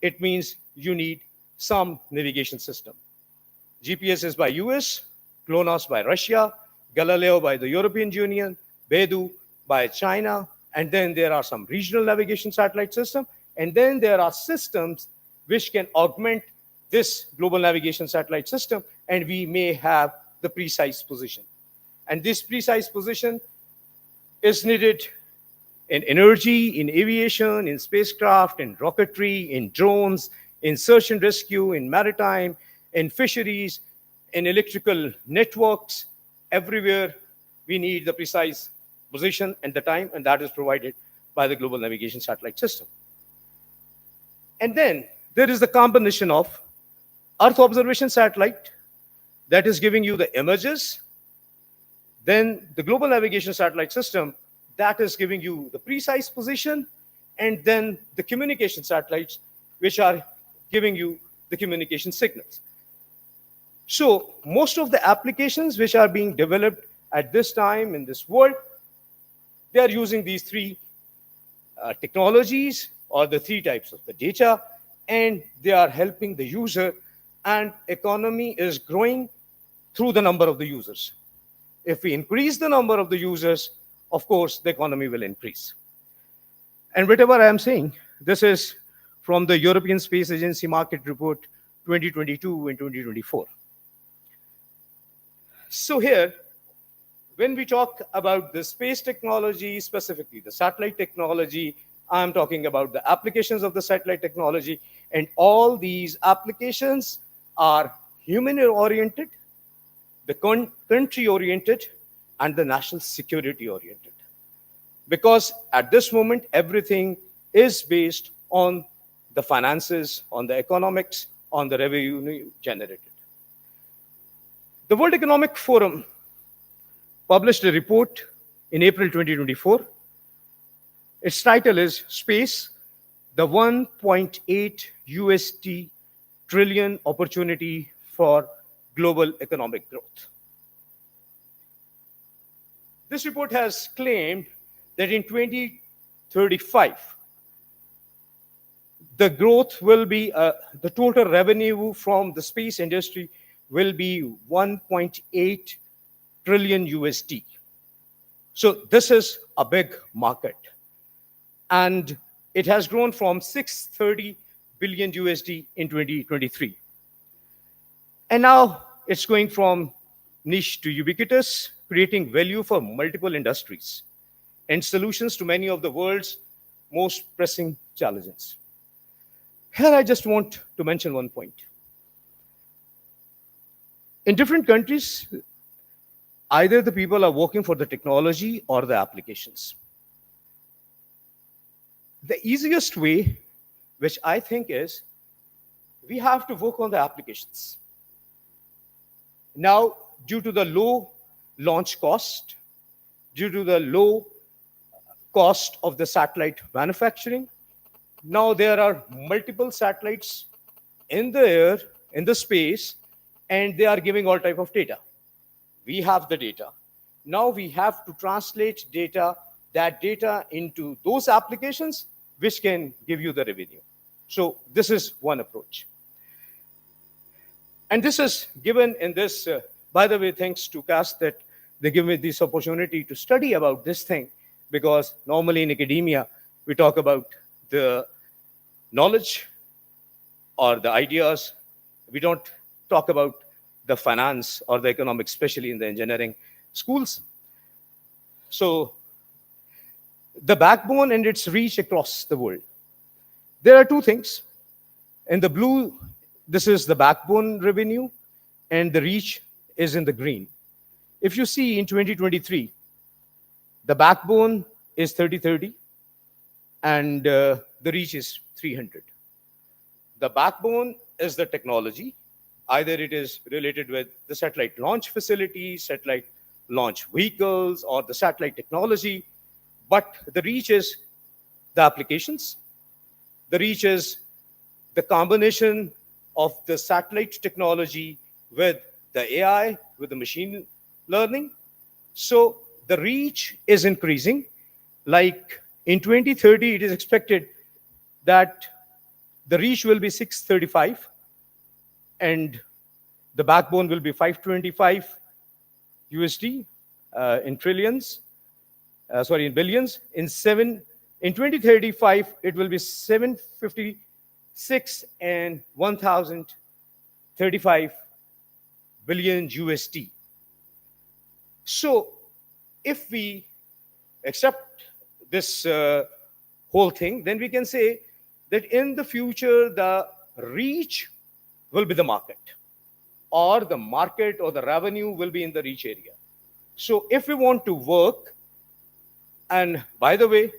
it means you need some navigation system. GPS is by US, GLONASS by Russia, Galileo by the European Union, Beidou by China, and then there are some regional navigation satellite systems, and then there are systems which can augment this global navigation satellite system, and we may have the precise position. And this precise position is needed in energy, in aviation, in spacecraft, in rocketry, in drones, in search and rescue, in maritime, in fisheries, in electrical networks. Everywhere we need the precise position and the time, and that is provided by the global navigation satellite system. And then there is the combination of Earth observation satellite that is giving you the images, then the global navigation satellite system that is giving you the precise position, and then the communication satellites which are giving you the communication signals. So most of the applications which are being developed at this time in this world, they are using these three technologies or the three types of the data, and they are helping the user, and economy is growing through the number of the users. If we increase the number of the users, of course, the economy will increase. And whatever I am saying, this is from the European Space Agency Market Report 2022 and 2024. So here, when we talk about the space technology, specifically the satellite technology, I'm talking about the applications of the satellite technology, and all these applications are human-oriented, the country-oriented, and the national security-oriented. Because at this moment, everything is based on the finances, on the economics, on the revenue generated. The World Economic Forum published a report in April 2024. Its title is Space, the 1.8 USD trillion opportunity for global economic growth. This report has claimed that in 2035, the growth will be, the total revenue from the space industry will be 1.8 trillion USD. So this is a big market. And it has grown from 630 billion USD in 2023. And now it's going from niche to ubiquitous, creating value for multiple industries and solutions to many of the world's most pressing challenges. Here, I just want to mention one point. In different countries, either the people are working for the technology or the applications. The easiest way, which I think is, we have to work on the applications. Now, due to the low launch cost, due to the low cost of the satellite manufacturing, now there are multiple satellites in the air, in the space, and they are giving all type of data. We have the data. Now we have to translate that data into those applications which can give you the revenue. So this is one approach. And this is given in this, by the way, thanks to CAS that they give me this opportunity to study about this thing, because normally in academia, we talk about the knowledge or the ideas. We don't talk about the finance or the economics, especially in the engineering schools. So the backbone and its reach across the world. There are two things. In the blue, this is the backbone revenue, and the reach is in the green. If you see in 2023, the backbone is 3030, and the reach is 300. The backbone is the technology. Either it is related with the satellite launch facilities, satellite launch vehicles, or the satellite technology. But the reach is the applications. The reach is the combination of the satellite technology with the AI, with the machine learning. So the reach is increasing. Like in 2030, it is expected that the reach will be 635, and the backbone will be 525 USD in trillions, in billions. In 2035, it will be 756 and 1,035 billion USD. So if we accept this whole thing, then we can say that in the future, the reach will be the market, or the market or the revenue will be in the reach area. So if we want to work, and by the way,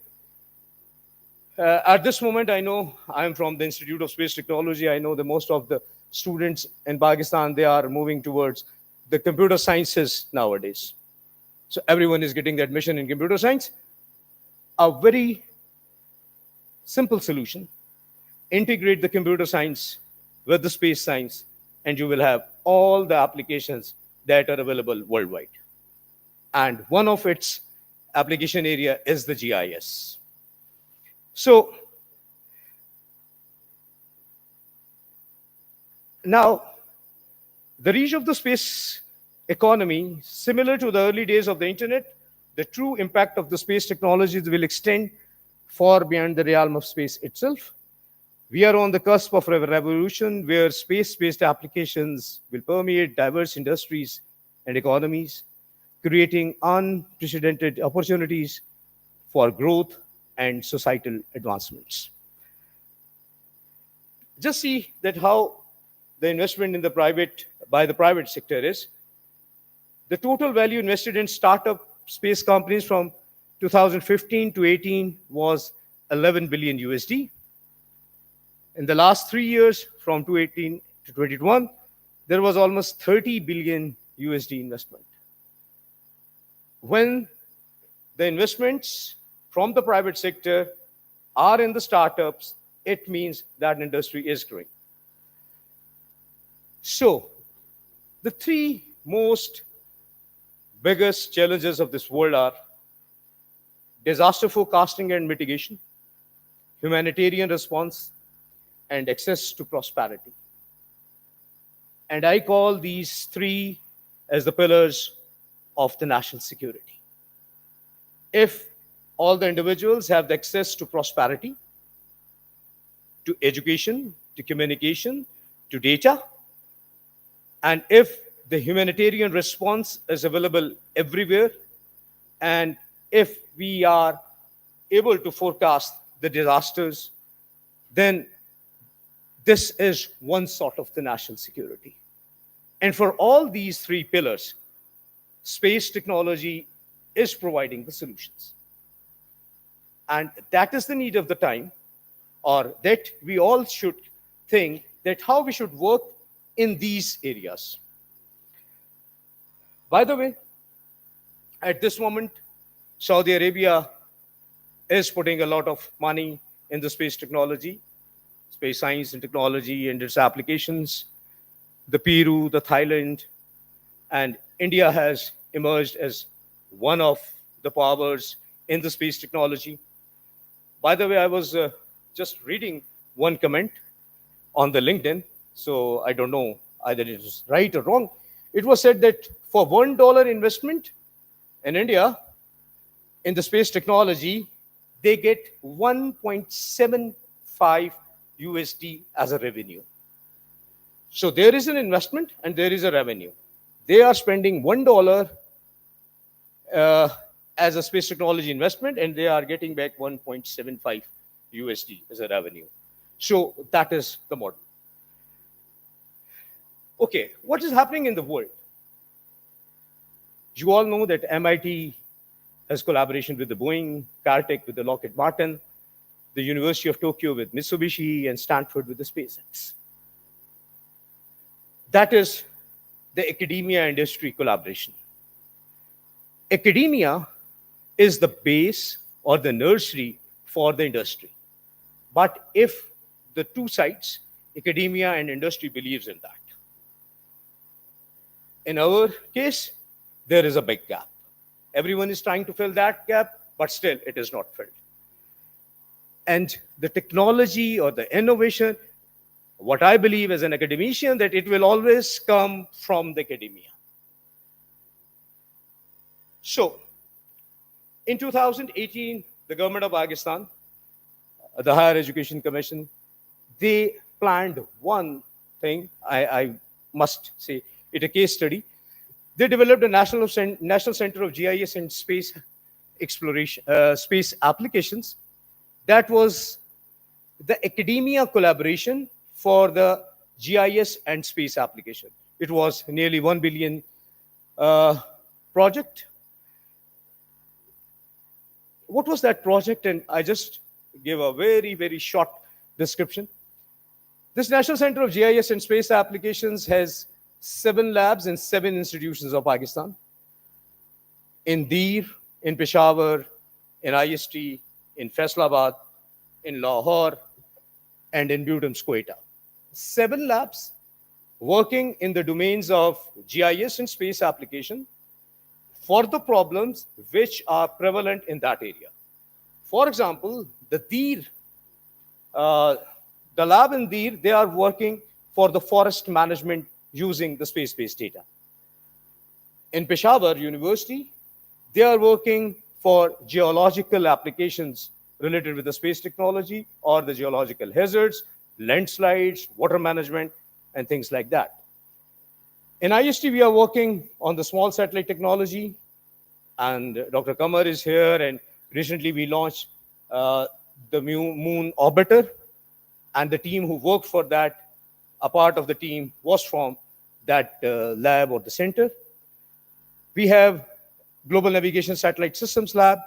at this moment, I know I'm from the Institute of Space Technology. I know that most of the students in Pakistan, they are moving towards the computer sciences nowadays. So everyone is getting the admission in computer science. A very simple solution: integrate the computer science with the space science, and you will have all the applications that are available worldwide. And one of its application area is the GIS. So now, the reach of the space economy, similar to the early days of the internet, the true impact of the space technologies will extend far beyond the realm of space itself. We are on the cusp of a revolution where space-based applications will permeate diverse industries and economies, creating unprecedented opportunities for growth and societal advancements. Just see that how the investment in by the private sector is. The total value invested in startup space companies from 2015 to 18 was 11 billion USD. In the last 3 years, from 2018 to 2021, there was almost 30 billion USD investment. When the investments from the private sector are in the startups, it means that industry is growing. So the three most biggest challenges of this world are disaster forecasting and mitigation, humanitarian response, and access to prosperity. And I call these three as the pillars of the national security. If all the individuals have the access to prosperity, to education, to communication, to data, and if the humanitarian response is available everywhere, and if we are able to forecast the disasters, then this is one sort of the national security. And for all these three pillars, space technology is providing the solutions. And that is the need of the time, or that we all should think that how we should work in these areas. By the way, at this moment, Saudi Arabia is putting a lot of money in the space technology, space science and technology and its applications. The Peru, the Thailand, and India has emerged as one of the powers in the space technology. By the way, I was just reading one comment on the LinkedIn, so I don't know either it is right or wrong. It was said that for $1 investment in India in the space technology, they get 1.75 USD as a revenue. So there is an investment and there is a revenue. They are spending $1 as a space technology investment, and they are getting back 1.75 USD as a revenue. So that is the model. Okay, what is happening in the world? You all know that MIT has collaboration with the Boeing, Caltech with the Lockheed Martin, the University of Tokyo with Mitsubishi, and Stanford with the SpaceX. That is the academia-industry collaboration. Academia is the base or the nursery for the industry. But if the two sides, academia and industry, believes in that, in our case, there is a big gap. Everyone is trying to fill that gap, but still it is not filled. And the technology or the innovation, what I believe as an academician, that it will always come from the academia. So, in 2018, the government of Pakistan, the Higher Education Commission, they planned one thing, I must say it a case study. They developed a National Center of GIS and Space Exploration, Space Applications. That was the academia collaboration for the GIS and space application. It was nearly 1 billion project. What was that project? And I just give a very, very short description. This National Center of GIS and Space Applications has 7 labs in 7 institutions of Pakistan. In Dir, in Peshawar, in IST, in Faisalabad, in Lahore, and in Butams, Quetta. 7 labs working in the domains of GIS and space application for the problems which are prevalent in that area. For example, the Dir, the lab in Dir, they are working for the forest management using the space-based data. In Peshawar University, they are working for geological applications related with the space technology or the geological hazards, landslides, water management, and things like that. In IST, we are working on the small satellite technology, and Dr. Kamar is here, and recently we launched the Moon Orbiter, and the team who worked for that, a part of the team was from that lab or the center. We have Global Navigation Satellite Systems Lab,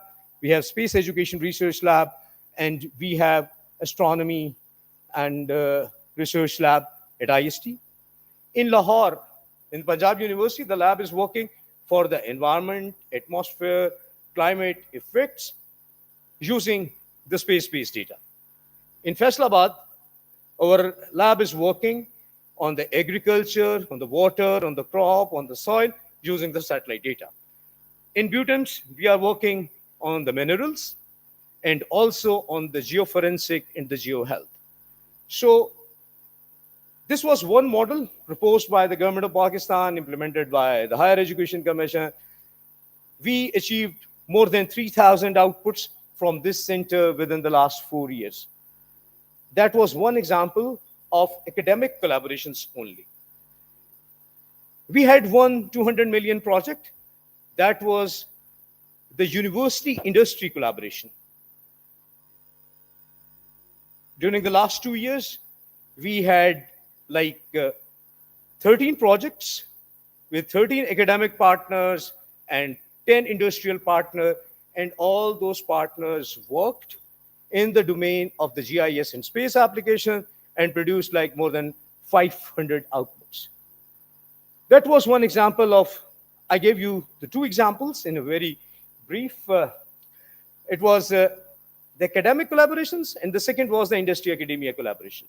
we have Space Education Research Lab, and we have Astronomy and Research Lab at IST. In Lahore, in Punjab University, the lab is working for the environment, atmosphere, climate effects using the space-based data. In Faisalabad, our lab is working on the agriculture, on the water, on the crop, on the soil, using the satellite data. In Butans, we are working on the minerals and also on the geoforensic and the geohealth. So this was one model proposed by the government of Pakistan, implemented by the Higher Education Commission. We achieved more than 3,000 outputs from this center within the last 4 years. That was one example of academic collaborations only. We had one 200 million project. That was the university industry collaboration. During the last 2 years, we had like 13 projects with 13 academic partners and 10 industrial partners, and all those partners worked in the domain of the GIS and space application and produced like more than 500 outputs. That was one example of, I gave you the two examples in a very brief. It was the academic collaborations, and the second was the industry academia collaboration.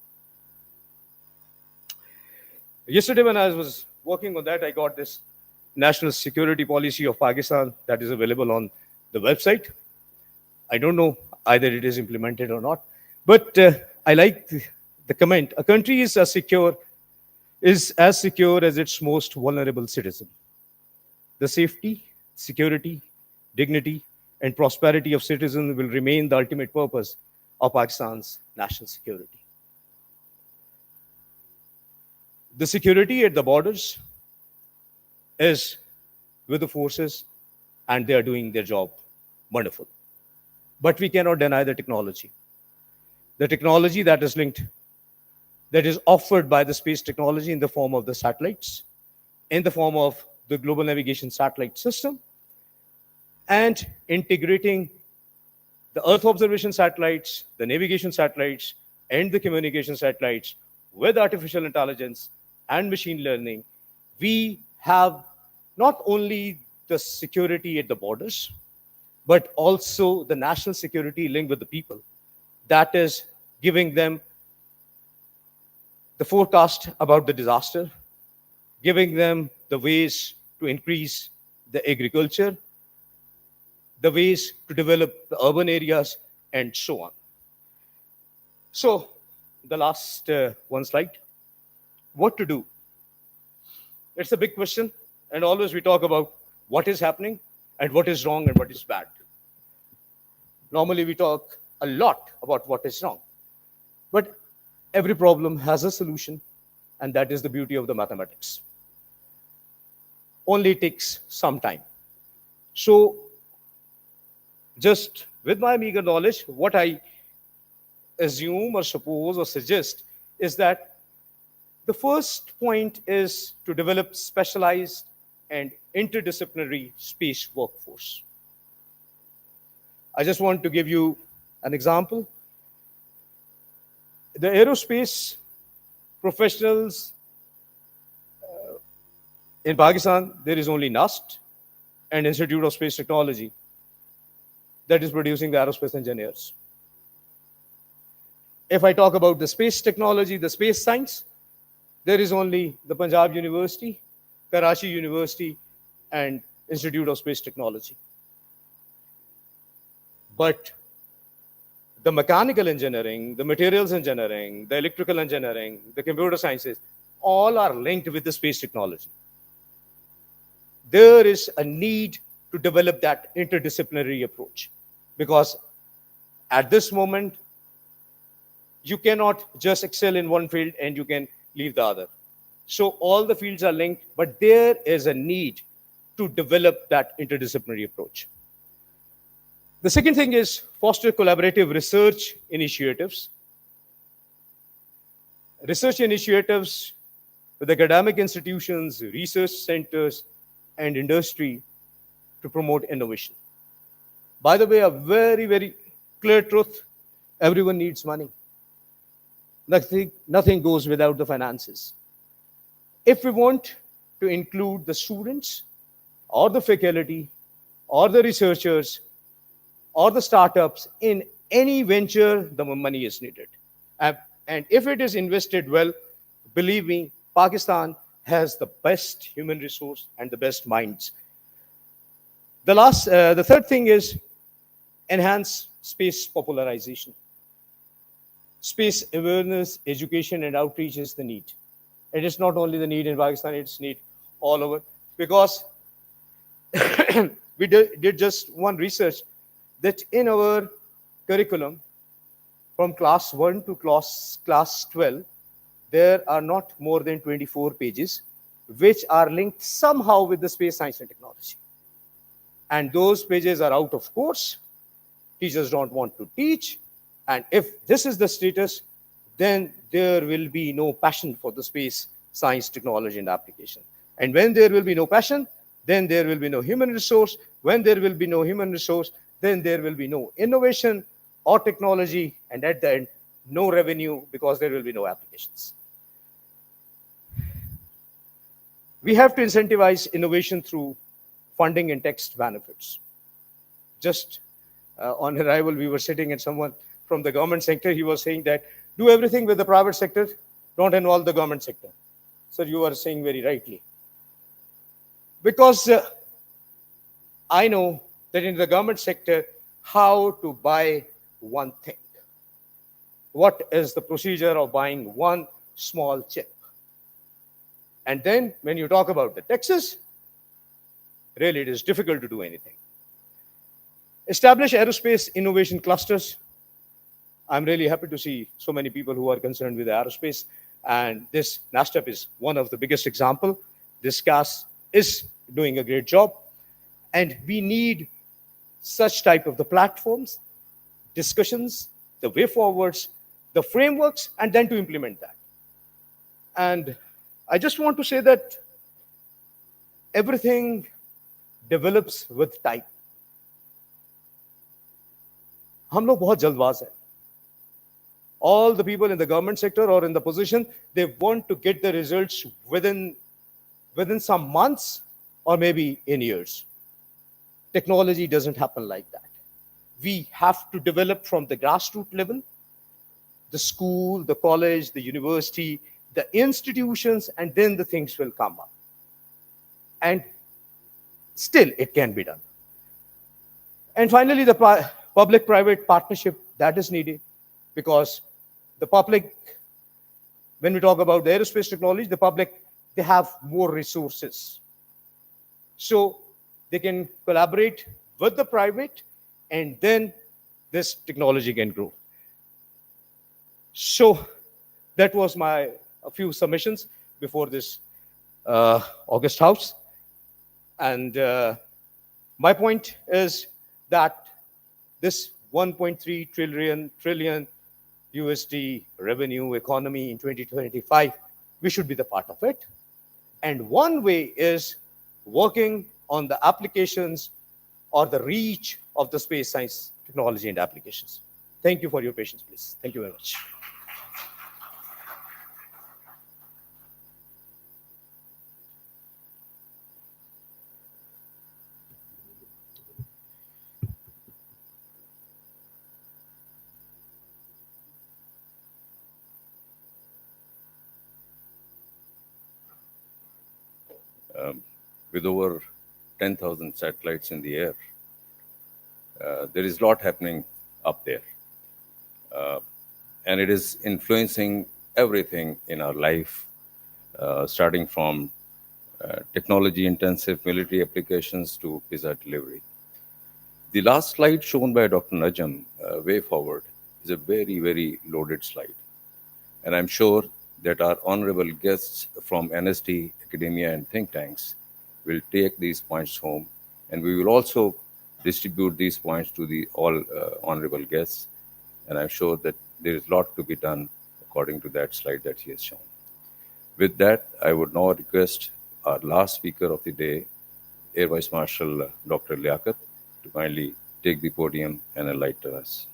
Yesterday, when I was working on that, I got this National Security Policy of Pakistan that is available on the website. I don't know either it is implemented or not, but I like the comment. A country is as secure as its most vulnerable citizen. The safety, security, dignity, and prosperity of citizens will remain the ultimate purpose of Pakistan's national security. The security at the borders is with the forces, and they are doing their job wonderful. But we cannot deny the technology. The technology that is linked, that is offered by the space technology in the form of the satellites, in the form of the global navigation satellite system, and integrating the Earth observation satellites, the navigation satellites, and the communication satellites with artificial intelligence and machine learning. We have not only the security at the borders, but also the national security linked with the people. That is giving them the forecast about the disaster, giving them the ways to increase the agriculture, the ways to develop the urban areas, and so on. So, the last one slide. What to do? It's a big question, and always we talk about what is happening and what is wrong and what is bad. Normally, we talk a lot about what is wrong, but every problem has a solution, and that is the beauty of the mathematics. Only takes some time. So, just with my meager knowledge, what I assume or suppose or suggest is that the first point is to develop specialized and interdisciplinary space workforce. I just want to give you an example. The aerospace professionals in Pakistan, there is only NAST and Institute of Space Technology that is producing the aerospace engineers. If I talk about the space technology, the space science, there is only the Punjab University, Karachi University, and Institute of Space Technology. But the mechanical engineering, the materials engineering, the electrical engineering, the computer sciences, all are linked with the space technology. There is a need to develop that interdisciplinary approach, because at this moment, you cannot just excel in one field and you can leave the other. So all the fields are linked, but there is a need to develop that interdisciplinary approach. The second thing is foster collaborative research initiatives. Research initiatives with academic institutions, research centers, and industry to promote innovation. By the way, a very, very clear truth, everyone needs money. Nothing goes without the finances. If we want to include the students or the faculty or the researchers or the startups in any venture, the money is needed. And if it is invested well, believe me, Pakistan has the best human resource and the best minds. The third thing is enhance space popularization. Space awareness, education, and outreach is the need. It is not only the need in Pakistan, it's need all over. Because we did just one research that in our curriculum, from class 1 to class 12, there are not more than 24 pages which are linked somehow with the space science and technology. And those pages are out of course. Teachers don't want to teach. And if this is the status, then there will be no passion for the space science, technology, and application. And when there will be no passion, then there will be no human resource. When there will be no human resource, then there will be no innovation or technology, and at the end, no revenue because there will be no applications. We have to incentivize innovation through funding and tax benefits. Just on arrival, we were sitting and someone from the government sector, he was saying that do everything with the private sector, don't involve the government sector. So you are saying very rightly. Because I know that in the government sector, how to buy one thing. What is the procedure of buying one small chip? And then when you talk about the taxes, really it is difficult to do anything. Establish aerospace innovation clusters. I'm really happy to see so many people who are concerned with aerospace. And this NASTEP is one of the biggest example. This CAS is doing a great job. And we need such type of the platforms, discussions, the way forwards, the frameworks, and then to implement that. And I just want to say that everything develops with time. हम लोग बहुत जल्दबाज हैं. All the people in the government sector or in the position, they want to get the results within some months or maybe in years. Technology doesn't happen like that. We have to develop from the grassroots level, the school, the college, the university, the institutions, and then the things will come up. And still, it can be done. And finally, the public-private partnership that is needed, because the public, when we talk about the aerospace technology, the public, they have more resources. So they can collaborate with the private, and then this technology can grow. So that was a few submissions before this August House. And my point is that this 1.3 trillion USD revenue economy in 2025, we should be the part of it. And one way is working on the applications or the reach of the space science, technology, and applications. Thank you for your patience, please. Thank you very much. With over 10,000 satellites in the air, there is a lot happening up there. And it is influencing everything in our life, starting from technology-intensive military applications to pizza delivery. The last slide shown by Dr. Najam, Way Forward, is a very, very loaded slide. And I'm sure that our honorable guests from NST, academia, and think tanks will take these points home, and we will also distribute these points to the all honorable guests. And I'm sure that there is a lot to be done according to that slide that he has shown. With that, I would now request our last speaker of the day, Air Vice Marshal Dr. Liaquat, to kindly take the podium and enlighten us.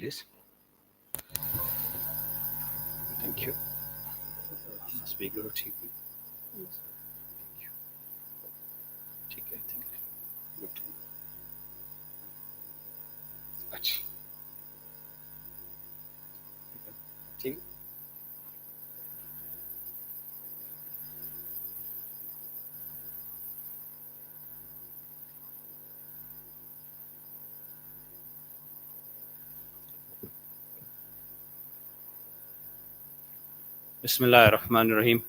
please. Thank you. Speaker, ठीक है. ठीक है, I think. Good. अच्छा. ठीक. Bismillah ar-Rahman ar-Rahim.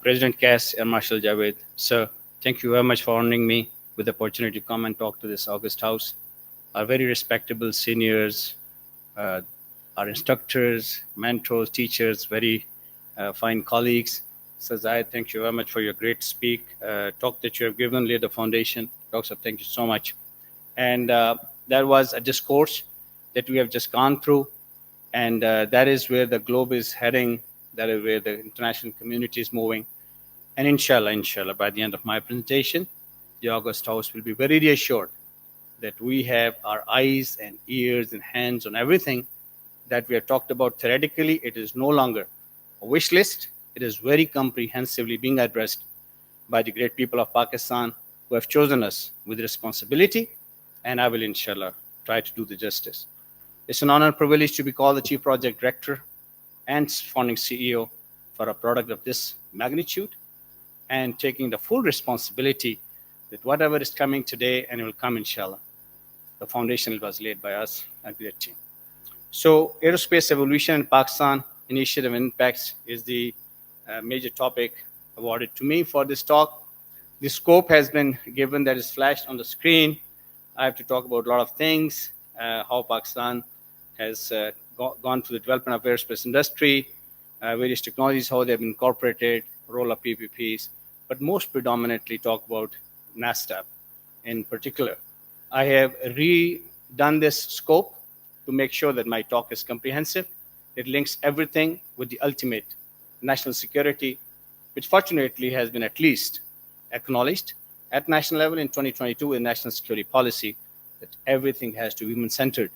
President Cass, Air Marshal Javed, sir, thank you very much for honoring me with the opportunity to come and talk to this august house. Our very respectable seniors, our instructors, mentors, teachers, very fine colleagues. So I thank you very much for your great talk that you have given, lay the foundation. Doctor, thank you so much. And that was a discourse that we have just gone through. And that is where the globe is heading. That is where the international community is moving. And inshallah, by the end of my presentation, the August House will be very reassured that we have our eyes and ears and hands on everything that we have talked about theoretically. It is no longer a wish list. It is very comprehensively being addressed by the great people of Pakistan who have chosen us with responsibility. And I will, inshallah, try to do the justice. It's an honor and privilege to be called the Chief Project Director and founding CEO for a product of this magnitude, and taking the full responsibility that whatever is coming today and it will come, inshallah, the foundation was laid by us and the team. So aerospace evolution in Pakistan, initiative and impacts is the major topic awarded to me for this talk. The scope has been given, that is flashed on the screen. I have to talk about a lot of things, how Pakistan has gone through the development of aerospace industry, various technologies, how they've been incorporated, role of PPPs, but most predominantly talk about NASTAP in particular. I have redone this scope to make sure that my talk is comprehensive. It links everything with the ultimate national security, which fortunately has been at least acknowledged at national level in 2022 in national security policy, that everything has to be human-centered.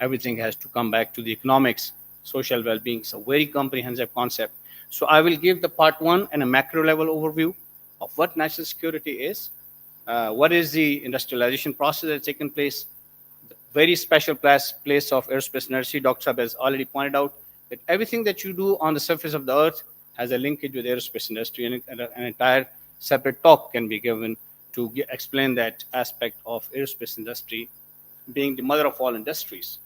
Everything has to come back to the economics, social well-being. It's a very comprehensive concept. So I will give the part one and a macro level overview of what national security is, what is the industrialization process that's taken place, the very special place of aerospace industry. Dr. Saab has already pointed out that everything that you do on the surface of the earth has a linkage with aerospace industry, and an entire separate talk can be given to explain that aspect of aerospace industry being the mother of all industries.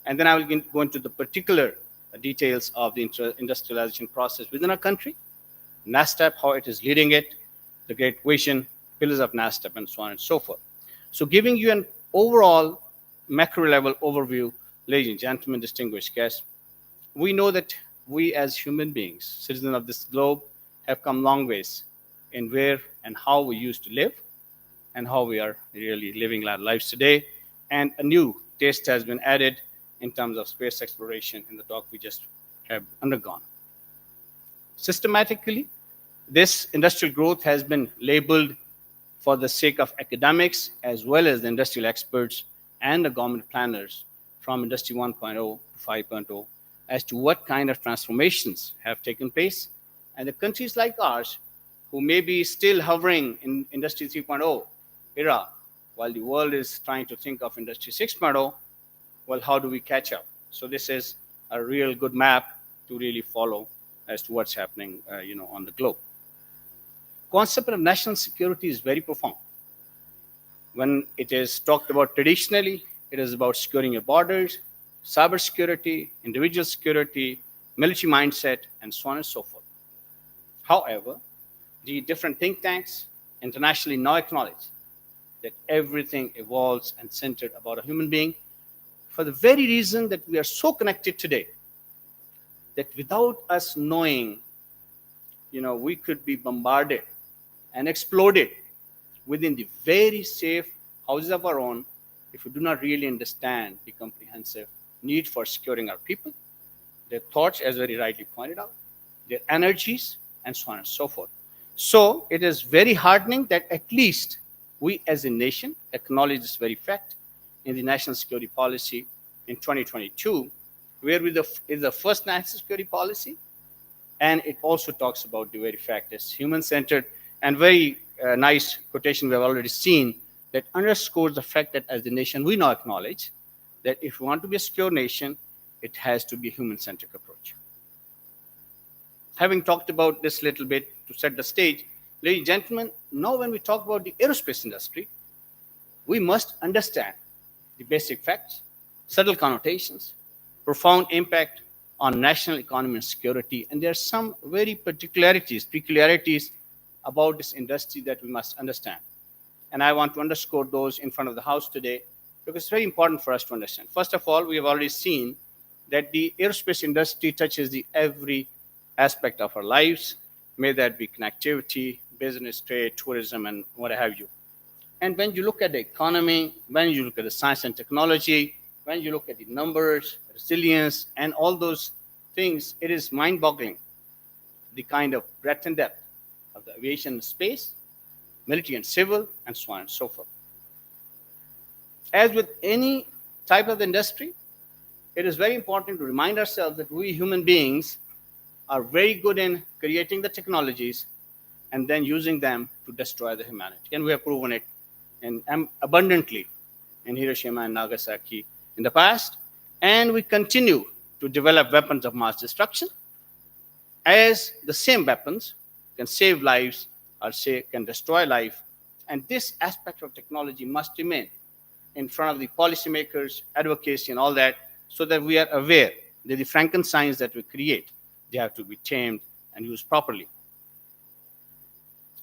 And then I will go into the particular details of the industrialization process within our country, NASTAP, how it is leading it, the great vision, pillars of NASTAP, and so on and so forth. So giving you an overall macro level overview, ladies and gentlemen, distinguished guests, we know that we as human beings, citizens of this globe, have come long ways in where and how we used to live and how we are really living our lives today. And a new taste has been added in terms of space exploration in the talk we just have undergone. Systematically, this industrial growth has been labeled for the sake of academics as well as the industrial experts and the government planners from Industry 1.0 to 5.0 as to what kind of transformations have taken place. And the countries like ours, who may be still hovering in Industry 3.0 era, while the world is trying to think of Industry 6.0, well, how do we catch up? So this is a real good map to really follow as to what's happening, on the globe. Concept of national security is very profound. When it is talked about traditionally, it is about securing your borders, cyber security, individual security, military mindset, and so on and so forth. However, the different think tanks internationally now acknowledge that everything evolves and centered about a human being, for the very reason that we are so connected today, that without us knowing, we could be bombarded and exploded within the very safe houses of our own if we do not really understand the comprehensive need for securing our people, their thoughts, as very rightly pointed out, their energies, and so on and so forth. So it is very heartening that at least we as a nation acknowledge this very fact in the national security policy in 2022, where is the first national security policy, and it also talks about the very fact it's human-centered, and very nice quotation we have already seen that underscores the fact that as the nation we now acknowledge that if we want to be a secure nation, it has to be a human-centric approach. Having talked about this a little bit to set the stage, ladies and gentlemen, now when we talk about the aerospace industry, we must understand the basic facts, subtle connotations, profound impact on national economy and security. And there are some very peculiarities about this industry that we must understand. And I want to underscore those in front of the House today because it's very important for us to understand. First of all, we have already seen that the aerospace industry touches the every aspect of our lives, may that be connectivity, business, trade, tourism, and what have you. And when you look at the economy, when you look at the science and technology, when you look at the numbers, resilience, and all those things, it is mind-boggling, the kind of breadth and depth of the aviation and space, military and civil, and so on and so forth. As with any type of industry, it is very important to remind ourselves that we human beings are very good in creating the technologies and then using them to destroy the humanity. And we have proven it abundantly in Hiroshima and Nagasaki in the past. And we continue to develop weapons of mass destruction as the same weapons can save lives or can destroy life. And this aspect of technology must remain in front of the policymakers, advocacy, and all that, so that we are aware that the Frankensteins that we create, they have to be tamed and used properly.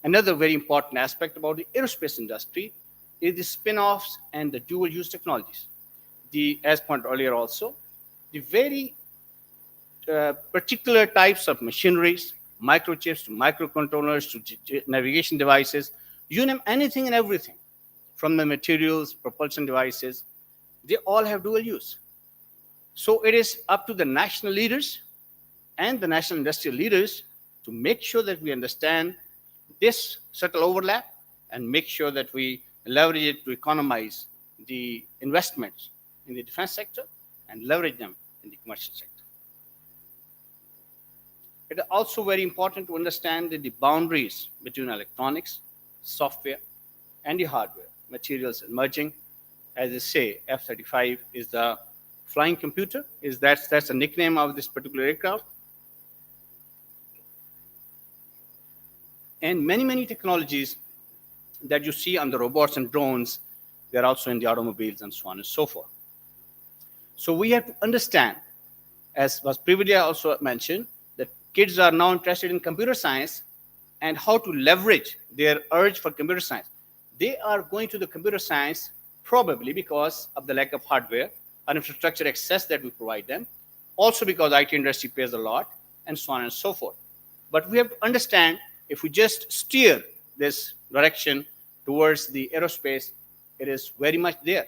Another very important aspect about the aerospace industry is the spin-offs and the dual-use technologies. As pointed earlier also, the very particular types of machineries, microchips to microcontrollers to navigation devices, you name anything and everything, from the materials, propulsion devices, they all have dual use. So it is up to the national leaders and the national industrial leaders to make sure that we understand this subtle overlap and make sure that we leverage it to economize the investments in the defense sector and leverage them in the commercial sector. It is also very important to understand that the boundaries between electronics, software, and the hardware materials emerging. As they say, F-35 is the flying computer. That's the nickname of this particular aircraft. And many technologies that you see on the robots and drones, they're also in the automobiles and so on and so forth. So we have to understand, as was previously also mentioned, that kids are now interested in computer science and how to leverage their urge for computer science. They are going to the computer science probably because of the lack of hardware and infrastructure access that we provide them, also because IT industry pays a lot, and so on and so forth. But we have to understand, if we just steer this direction towards the aerospace, it is very much there.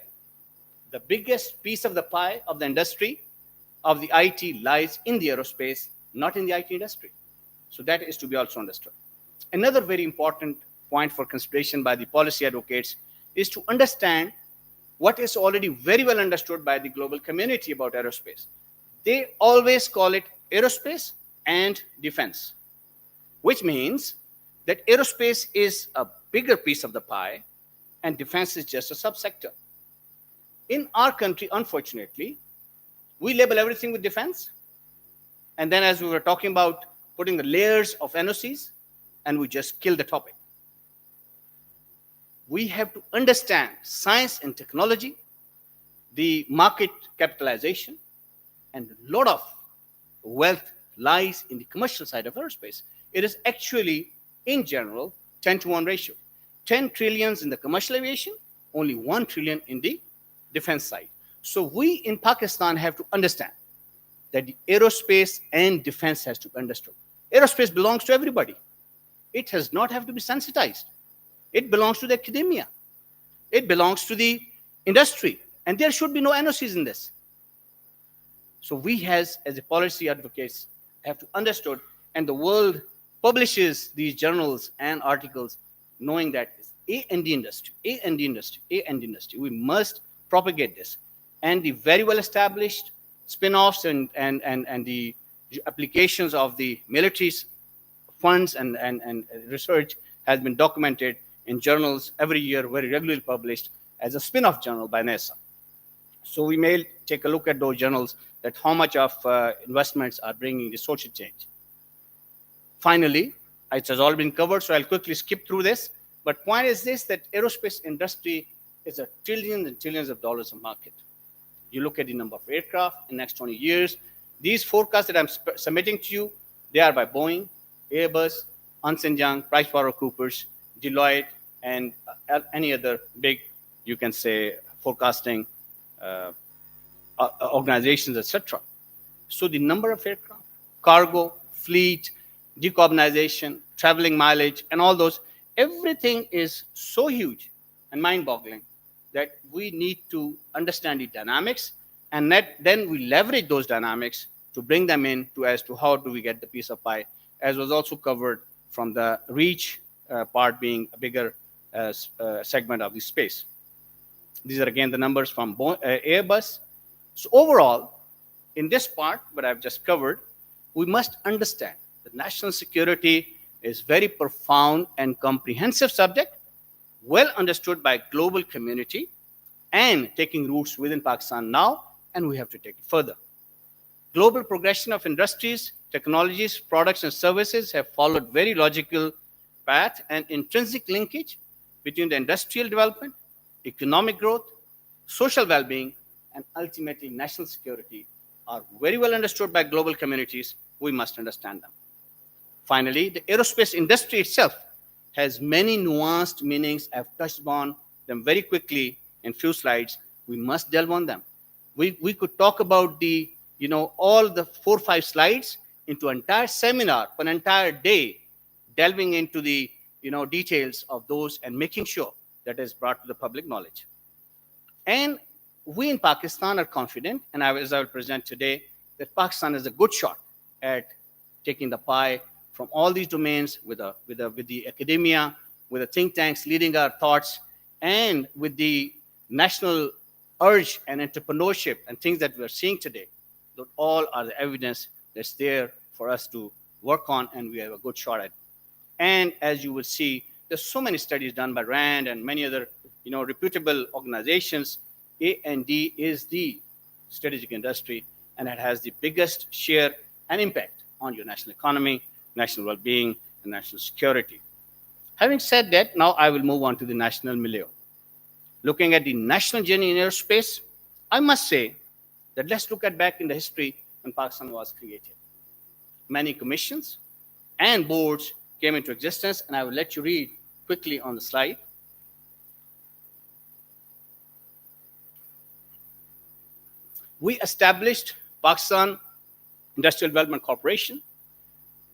The biggest piece of the pie of the industry of the IT lies in the aerospace, not in the IT industry. So that is to be also understood. Another very important point for consideration by the policy advocates is to understand what is already very well understood by the global community about aerospace. They always call it aerospace and defense, which means that aerospace is a bigger piece of the pie and defense is just a subsector. In our country, unfortunately, we label everything with defense. And then as we were talking about putting the layers of NOCs, and we just kill the topic. We have to understand science and technology, the market capitalization, and a lot of wealth lies in the commercial side of aerospace. It is actually, in general, 10-to-1 ratio. 10 trillions in the commercial aviation, only 1 trillion in the defense side. So we in Pakistan have to understand that the aerospace and defense has to be understood. Aerospace belongs to everybody. It does not have to be sensitized. It belongs to the academia. It belongs to the industry. And there should be no NOCs in this. So we as a policy advocates have to understood, and the world publishes these journals and articles knowing that it's A&D industry. We must propagate this. and the very well established spin-offs and the applications of the military's funds and research has been documented in journals every year, very regularly published as a spin-off journal by NASA. So we may take a look at those journals, that how much of investments are bringing the social change. Finally, it has all been covered, so I'll quickly skip through this. But point is this, that aerospace industry is a trillions and trillions of dollars of market. You look at the number of aircraft in the next 20 years. These forecasts that I'm submitting to you, they are by Boeing, Airbus, Ernst & Young, PricewaterhouseCoopers, Deloitte, and any other big, you can say, forecasting organizations, etc. So the number of aircraft, cargo, fleet, decarbonization, traveling mileage, and all those, everything is so huge and mind-boggling that we need to understand the dynamics, and then we leverage those dynamics to bring them in as to how do we get the piece of pie, as was also covered from the reach part being a bigger segment of the space. These are again the numbers from Airbus. So overall, in this part, what I've just covered, we must understand that national security is very profound and comprehensive subject, well understood by global community and taking roots within Pakistan now, and we have to take it further. Global progression of industries, technologies, products, and services have followed very logical path and intrinsic linkage between the industrial development, economic growth, social well-being, and ultimately national security are very well understood by global communities. We must understand them. Finally, the aerospace industry itself has many nuanced meanings. I've touched upon them very quickly in few slides. We must delve on them. We could talk about the, all the 4 or 5 slides into an entire seminar for an entire day, delving into the, details of those and making sure that is brought to the public knowledge. And we in Pakistan are confident, and as I will present today, that Pakistan is a good shot at taking the pie from all these domains with the academia, with the think tanks leading our thoughts, and with the national urge and entrepreneurship and things that we're seeing today. That all are the evidence that's there for us to work on, and we have a good shot at. And as you will see, there's so many studies done by RAND and many other, reputable organizations. A&D is the strategic industry, and it has the biggest share and impact on your national economy, national well-being, and national security. Having said that, now I will move on to the national milieu. Looking at the national journey in aerospace, I must say that let's look at back in the history when Pakistan was created. Many commissions and boards came into existence, and I will let you read quickly on the slide. We established Pakistan Industrial Development Corporation,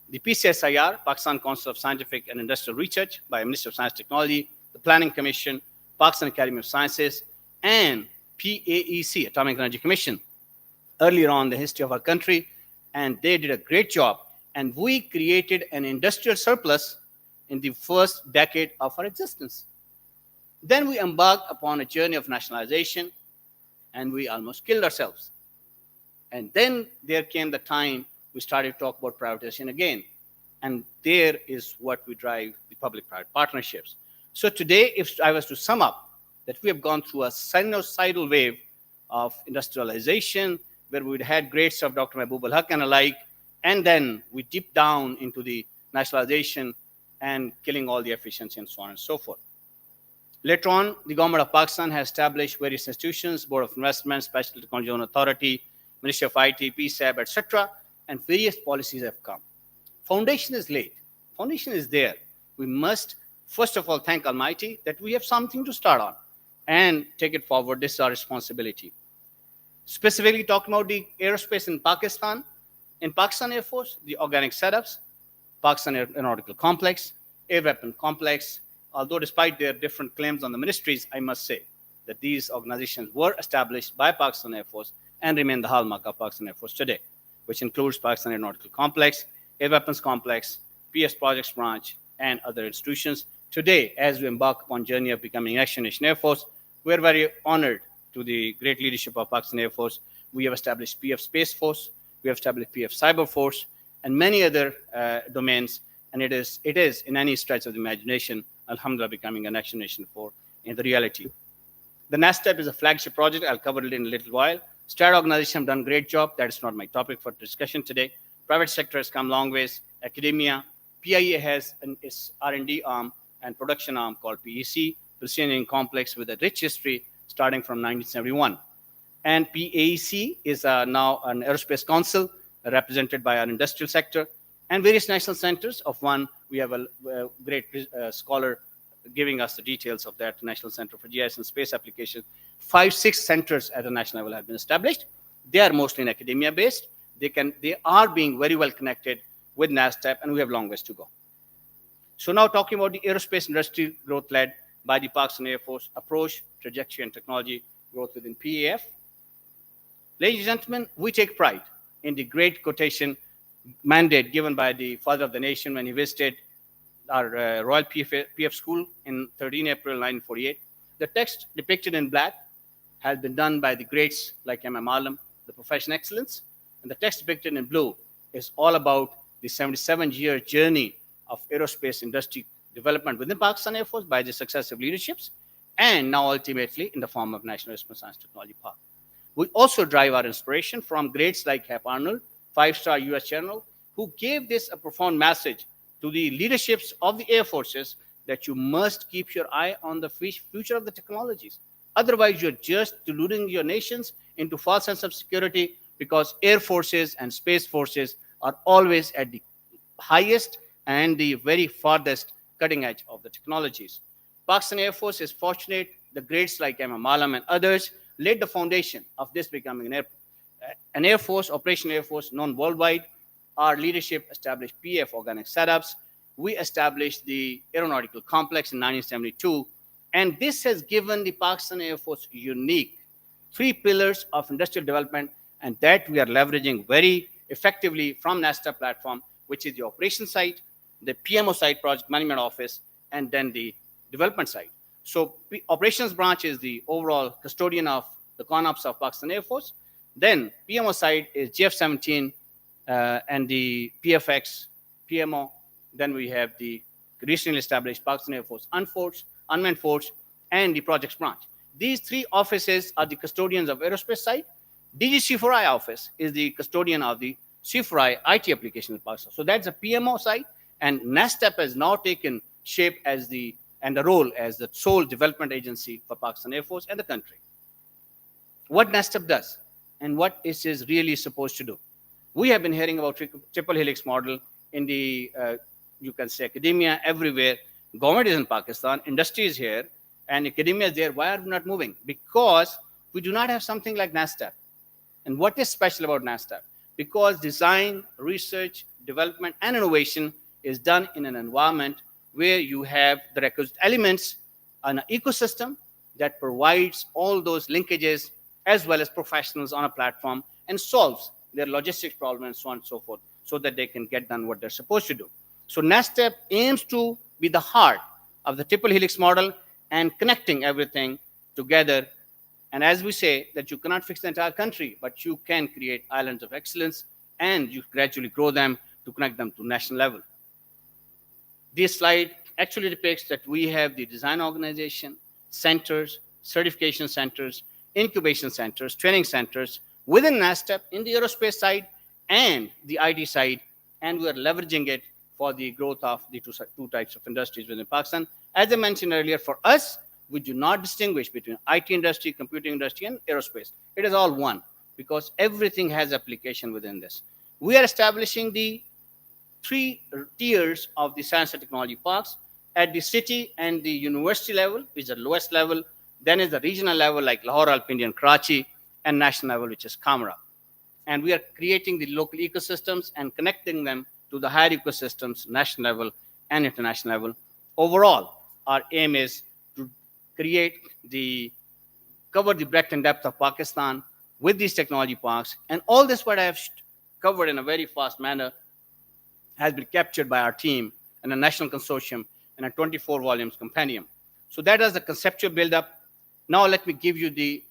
the PCSIR, Pakistan Council of Scientific and Industrial Research by Ministry of Science and Technology, the Planning Commission, Pakistan Academy of Sciences, and PAEC, Atomic Energy Commission, earlier on in the history of our country, and they did a great job. And we created an industrial surplus in the first decade of our existence. Then we embarked upon a journey of nationalization, and we almost killed ourselves. And then there came the time we started to talk about privatization again. And there is what we drive the public-private partnerships. So today, if I was to sum up, that we have gone through a sinusoidal wave of industrialization, where we'd had greats of Dr. Mahbub al-Haq and alike, and then we deep down into the nationalization and killing all the efficiency and so on and so forth. Later on, the government of Pakistan has established various institutions, Board of Investment, Special Technology Zone Authority, Ministry of IT, PSAB, etc., and various policies have come. Foundation is laid. Foundation is there. We must, first of all, thank Almighty that we have something to start on and take it forward. This is our responsibility. Specifically talking about the aerospace in Pakistan Air Force, the organic setups, Pakistan Aeronautical Complex, Air Weapon Complex, although despite their different claims on the ministries, I must say that these organizations were established by Pakistan Air Force and remain the hallmark of Pakistan Air Force today, which includes Pakistan Aeronautical Complex, Air Weapons Complex, PS Projects Branch, and other institutions. Today, as we embark upon journey of becoming Next Generation Air Force, we're very honored to the great leadership of Pakistan Air Force, we have established PF Space Force, we have established PF Cyber Force, and many other domains. And it is, in any stretch of the imagination, alhamdulillah, becoming a next generation for in the reality. The NASTEP is a flagship project. I'll cover it in a little while. STRAT organization have done a great job. That is not my topic for discussion today. Private sector has come long ways. Academia, PIA has its R&D arm and production arm called PEC, Precision Engineering Complex, with a rich history starting from 1971. And PAEC is now an aerospace council represented by our industrial sector and various national centers. Of one, we have a great scholar giving us the details of that National Center for GIS and Space Application. 5-6 centers at the national level have been established. They are mostly in academia based. They are being very well connected with NASTEP, and we have long ways to go. So now talking about the aerospace industry growth led by the Pakistan Air Force approach, trajectory, and technology growth within PAF. Ladies and gentlemen, we take pride in the great quotation mandate given by the father of the nation when he visited our Royal PF School in 13 April 1948. The text depicted in black has been done by the greats like M.M. Alam, the profession excellence, and the text depicted in blue is all about the 77-year journey of aerospace industry development within Pakistan Air Force by the successive leaderships, and now ultimately in the form of National Aerospace Science Technology Park. We also drive our inspiration from greats like Hap Arnold, 5-star US General, who gave this a profound message to the leaderships of the air forces that you must keep your eye on the future of the technologies. Otherwise, you're just deluding your nations into false sense of security, because air forces and space forces are always at the highest and the very farthest cutting edge of the technologies. Pakistan Air Force is fortunate the greats like M.M. Alam and others laid the foundation of this becoming an air force, operational air force known worldwide. Our leadership established PF organic setups. We established the aeronautical complex in 1972. And this has given the Pakistan Air Force unique 3 pillars of industrial development, and that we are leveraging very effectively from NASTA platform, which is the operations side, the PMO side, project management office, and then the development side. So operations branch is the overall custodian of the CONOPS of Pakistan Air Force. Then PMO side is GF-17 and the PFX, PMO. Then we have the recently established Pakistan Air Force Unmanned Force, and the projects branch. These 3 offices are the custodians of aerospace side. DGC4I office is the custodian of the C4I IT application in Pakistan. So that's a PMO side, and NASTEP has now taken shape as the role as the sole development agency for Pakistan Air Force and the country. What NASTEP does and what it is really supposed to do. We have been hearing about triple helix model in the, you can say, academia everywhere. Government is in Pakistan, industry is here, and academia is there. Why are we not moving? Because we do not have something like NASTEP. And what is special about NASTEP? Because design, research, development, and innovation is done in an environment where you have the requisite elements, an ecosystem that provides all those linkages as well as professionals on a platform and solves their logistics problem and so on and so forth, so that they can get done what they're supposed to do. So NASTEP aims to be the heart of the triple helix model and connecting everything together. And as we say, that you cannot fix the entire country, but you can create islands of excellence, and you gradually grow them to connect them to national level. This slide actually depicts that we have the design organization, centers, certification centers, incubation centers, training centers within NASTEP in the aerospace side and the IT side, and we are leveraging it for the growth of the two types of industries within Pakistan. As I mentioned earlier, for us, we do not distinguish between IT industry, computing industry, and aerospace. It is all one, because everything has application within this. We are establishing the 3 tiers of the science and technology parks at the city and the university level, which is the lowest level. Then is the regional level like Lahore, Rawalpindi, and Karachi, and national level, which is Kamra. And we are creating the local ecosystems and connecting them to the higher ecosystems, national level and international level. Overall, our aim is to cover the breadth and depth of Pakistan with these technology parks. And all this, what I have covered in a very fast manner, has been captured by our team in a national consortium in a 24 volumes compendium. So that is the conceptual build-up. Now let me give you the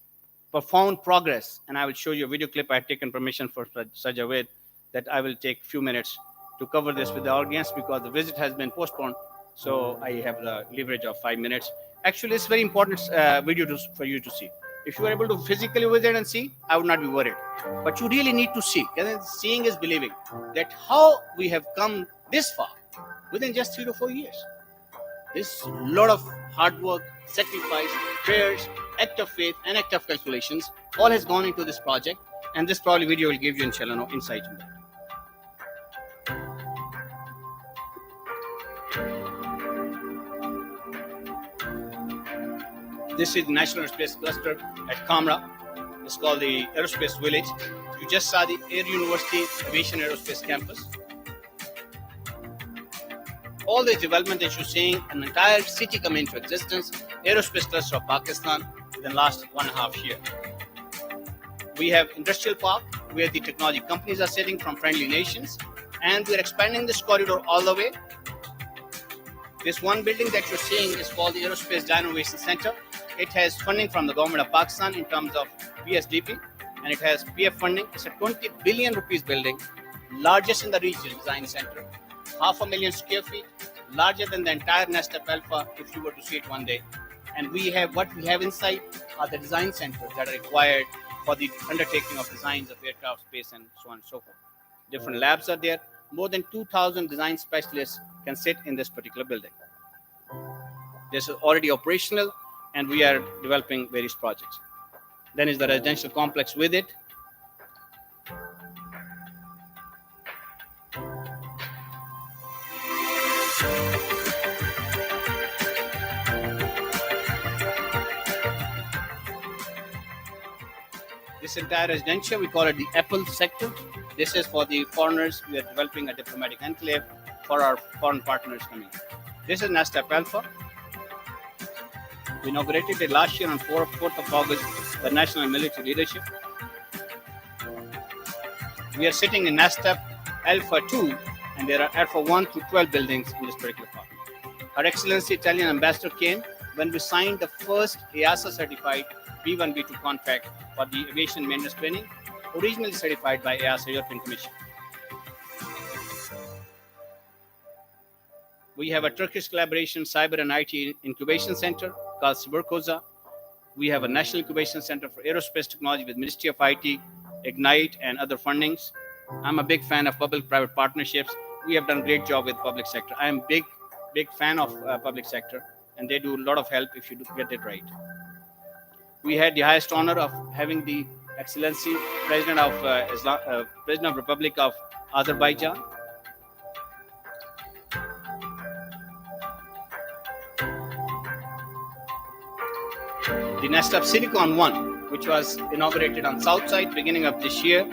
profound progress. And I will show you a video clip. I had taken permission for Sir Javed that I will take a few minutes to cover this with the audience because the visit has been postponed. So I have the leverage of 5 minutes. Actually, it's very important video for you to see. If you are able to physically visit and see, I would not be worried. But you really need to see. And seeing is believing. That how we have come this far within just 3 to 4 years. This lot of hard work, sacrifice, prayers, act of faith, and act of calculations all has gone into this project. And this probably video will give you, inshallah, no insight into that. This is the National Aerospace Cluster at Kamra. It's called the Aerospace Village. You just saw the Air University Aviation Aerospace Campus. All this development that you're seeing, an entire city come into existence, Aerospace Cluster of Pakistan within the last 1.5 years. We have industrial park where the technology companies are sitting from friendly nations, and we're expanding this corridor all the way. This one building that you're seeing is called the Aerospace Innovation Center. It has funding from the government of Pakistan in terms of PSDP, and it has PF funding. It's a 20 billion rupees building, largest in the region design center, 500,000 square feet, larger than the entire NASTAP Alpha if you were to see it one day. And what we have inside are the design centers that are required for the undertaking of designs of aircraft, space, and so on and so forth. Different labs are there. More than 2,000 design specialists can sit in this particular building. This is already operational, and we are developing various projects. Then is the residential complex with it. This entire residential, we call it the Apple sector. This is for the foreigners. We are developing a diplomatic enclave for our foreign partners coming. This is NASTAP Alpha. We inaugurated it last year on 4th of August, the National and Military Leadership. We are sitting in NASTAP Alpha 2, and there are Alpha 1 to 12 buildings in this particular park. Her Excellency Italian Ambassador came when we signed the first EASA certified B1, B2 contract for the aviation maintenance training, originally certified by EASA European Commission. We have a Turkish collaboration cyber and IT incubation center called Cyberkoza. We have a national incubation center for aerospace technology with Ministry of IT, Ignite, and other fundings. I'm a big fan of public-private partnerships. We have done a great job with public sector. I am big fan of public sector, and they do a lot of help if you get it right. We had the highest honor of having the Excellency President of Republic of Azerbaijan. The NASTAP Silicon 1, which was inaugurated on South Side beginning of this year.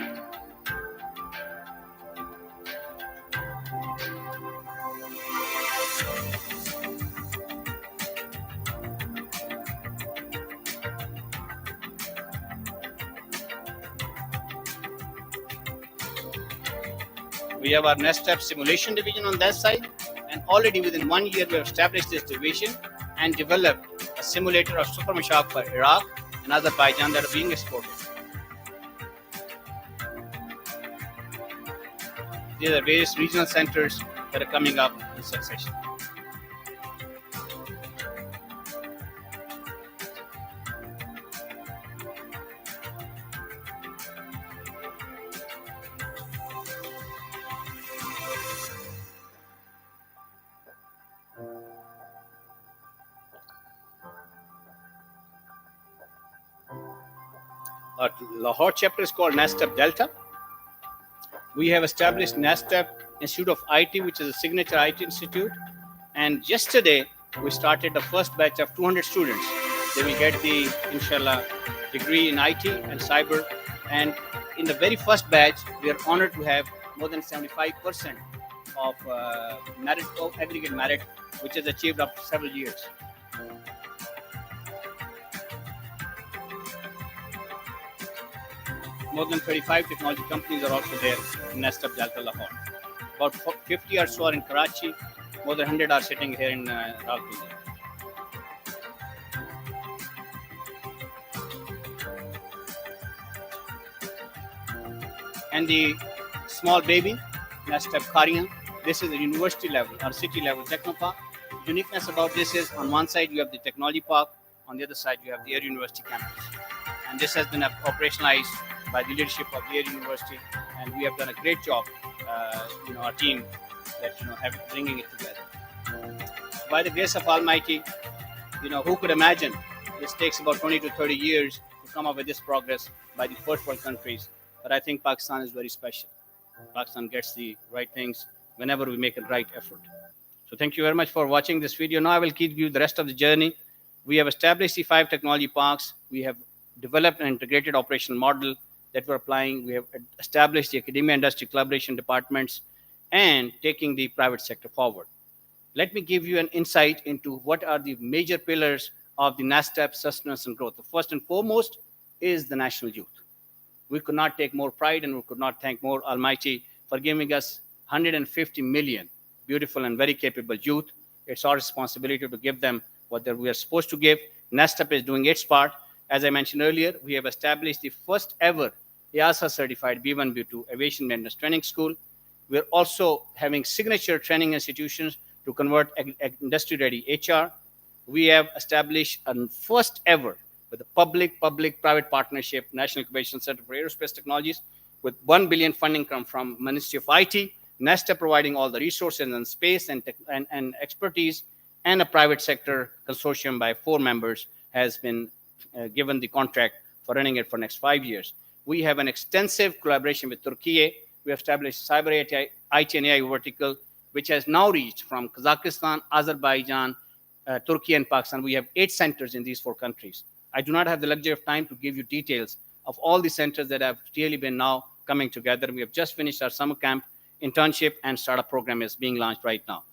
We have our NASTAP simulation division on that side, and already within 1 year we have established this division and developed a simulator of Super Mashaq for Iraq and Azerbaijan that are being exported. These are various regional centers that are coming up in succession. Our Lahore chapter is called NASTAP Delta. We have established NASTAP Institute of IT, which is a signature IT institute. And yesterday, we started the first batch of 200 students. They will get the, inshallah, degree in IT and cyber. And in the very first batch, we are honored to have more than 75% of merit, aggregate merit, which is achieved after several years. More than 35 technology companies are also there in NASTAP Delta Lahore. About 50 or so are in Karachi. More than 100 are sitting here in Rawalpindi. And the small baby, NASTEP Karian, this is the university level or city level technopark. Uniqueness about this is on one side you have the technology park, on the other side you have the Air University campus. And this has been operationalized by the leadership of the Air University, and we have done a great job, our team, that bringing it together. By the grace of Almighty, who could imagine this takes about 20 to 30 years to come up with this progress by the first world countries. But I think Pakistan is very special. Pakistan gets the right things whenever we make a right effort. So thank you very much for watching this video. Now I will give you the rest of the journey. We have established the 5 technology parks. We have developed an integrated operational model that we're applying. We have established the academia industry collaboration departments and taking the private sector forward. Let me give you an insight into what are the major pillars of the NASTEP sustenance and growth. The first and foremost is the national youth. We could not take more pride and we could not thank more Almighty for giving us 150 million beautiful and very capable youth. It's our responsibility to give them what we are supposed to give. NASTEP is doing its part. As I mentioned earlier, we have established the first ever EASA certified B1, B2 aviation maintenance training school. We're also having signature training institutions to convert industry ready HR. We have established a first ever with a public-private partnership, National Incubation Center for Aerospace Technologies, with 1 billion funding come from Ministry of IT, NASTEP providing all the resources and space and expertise, and a private sector consortium by 4 members has been given the contract for running it for next 5 years. We have an extensive collaboration with Turkey. We have established Cyber IT and AI vertical, which has now reached from Kazakhstan, Azerbaijan, Turkey, and Pakistan. We have 8 centers in these 4 countries. I do not have the luxury of time to give you details of all the centers that have really been now coming together. We have just finished our summer camp, internship, and startup program is being launched right now.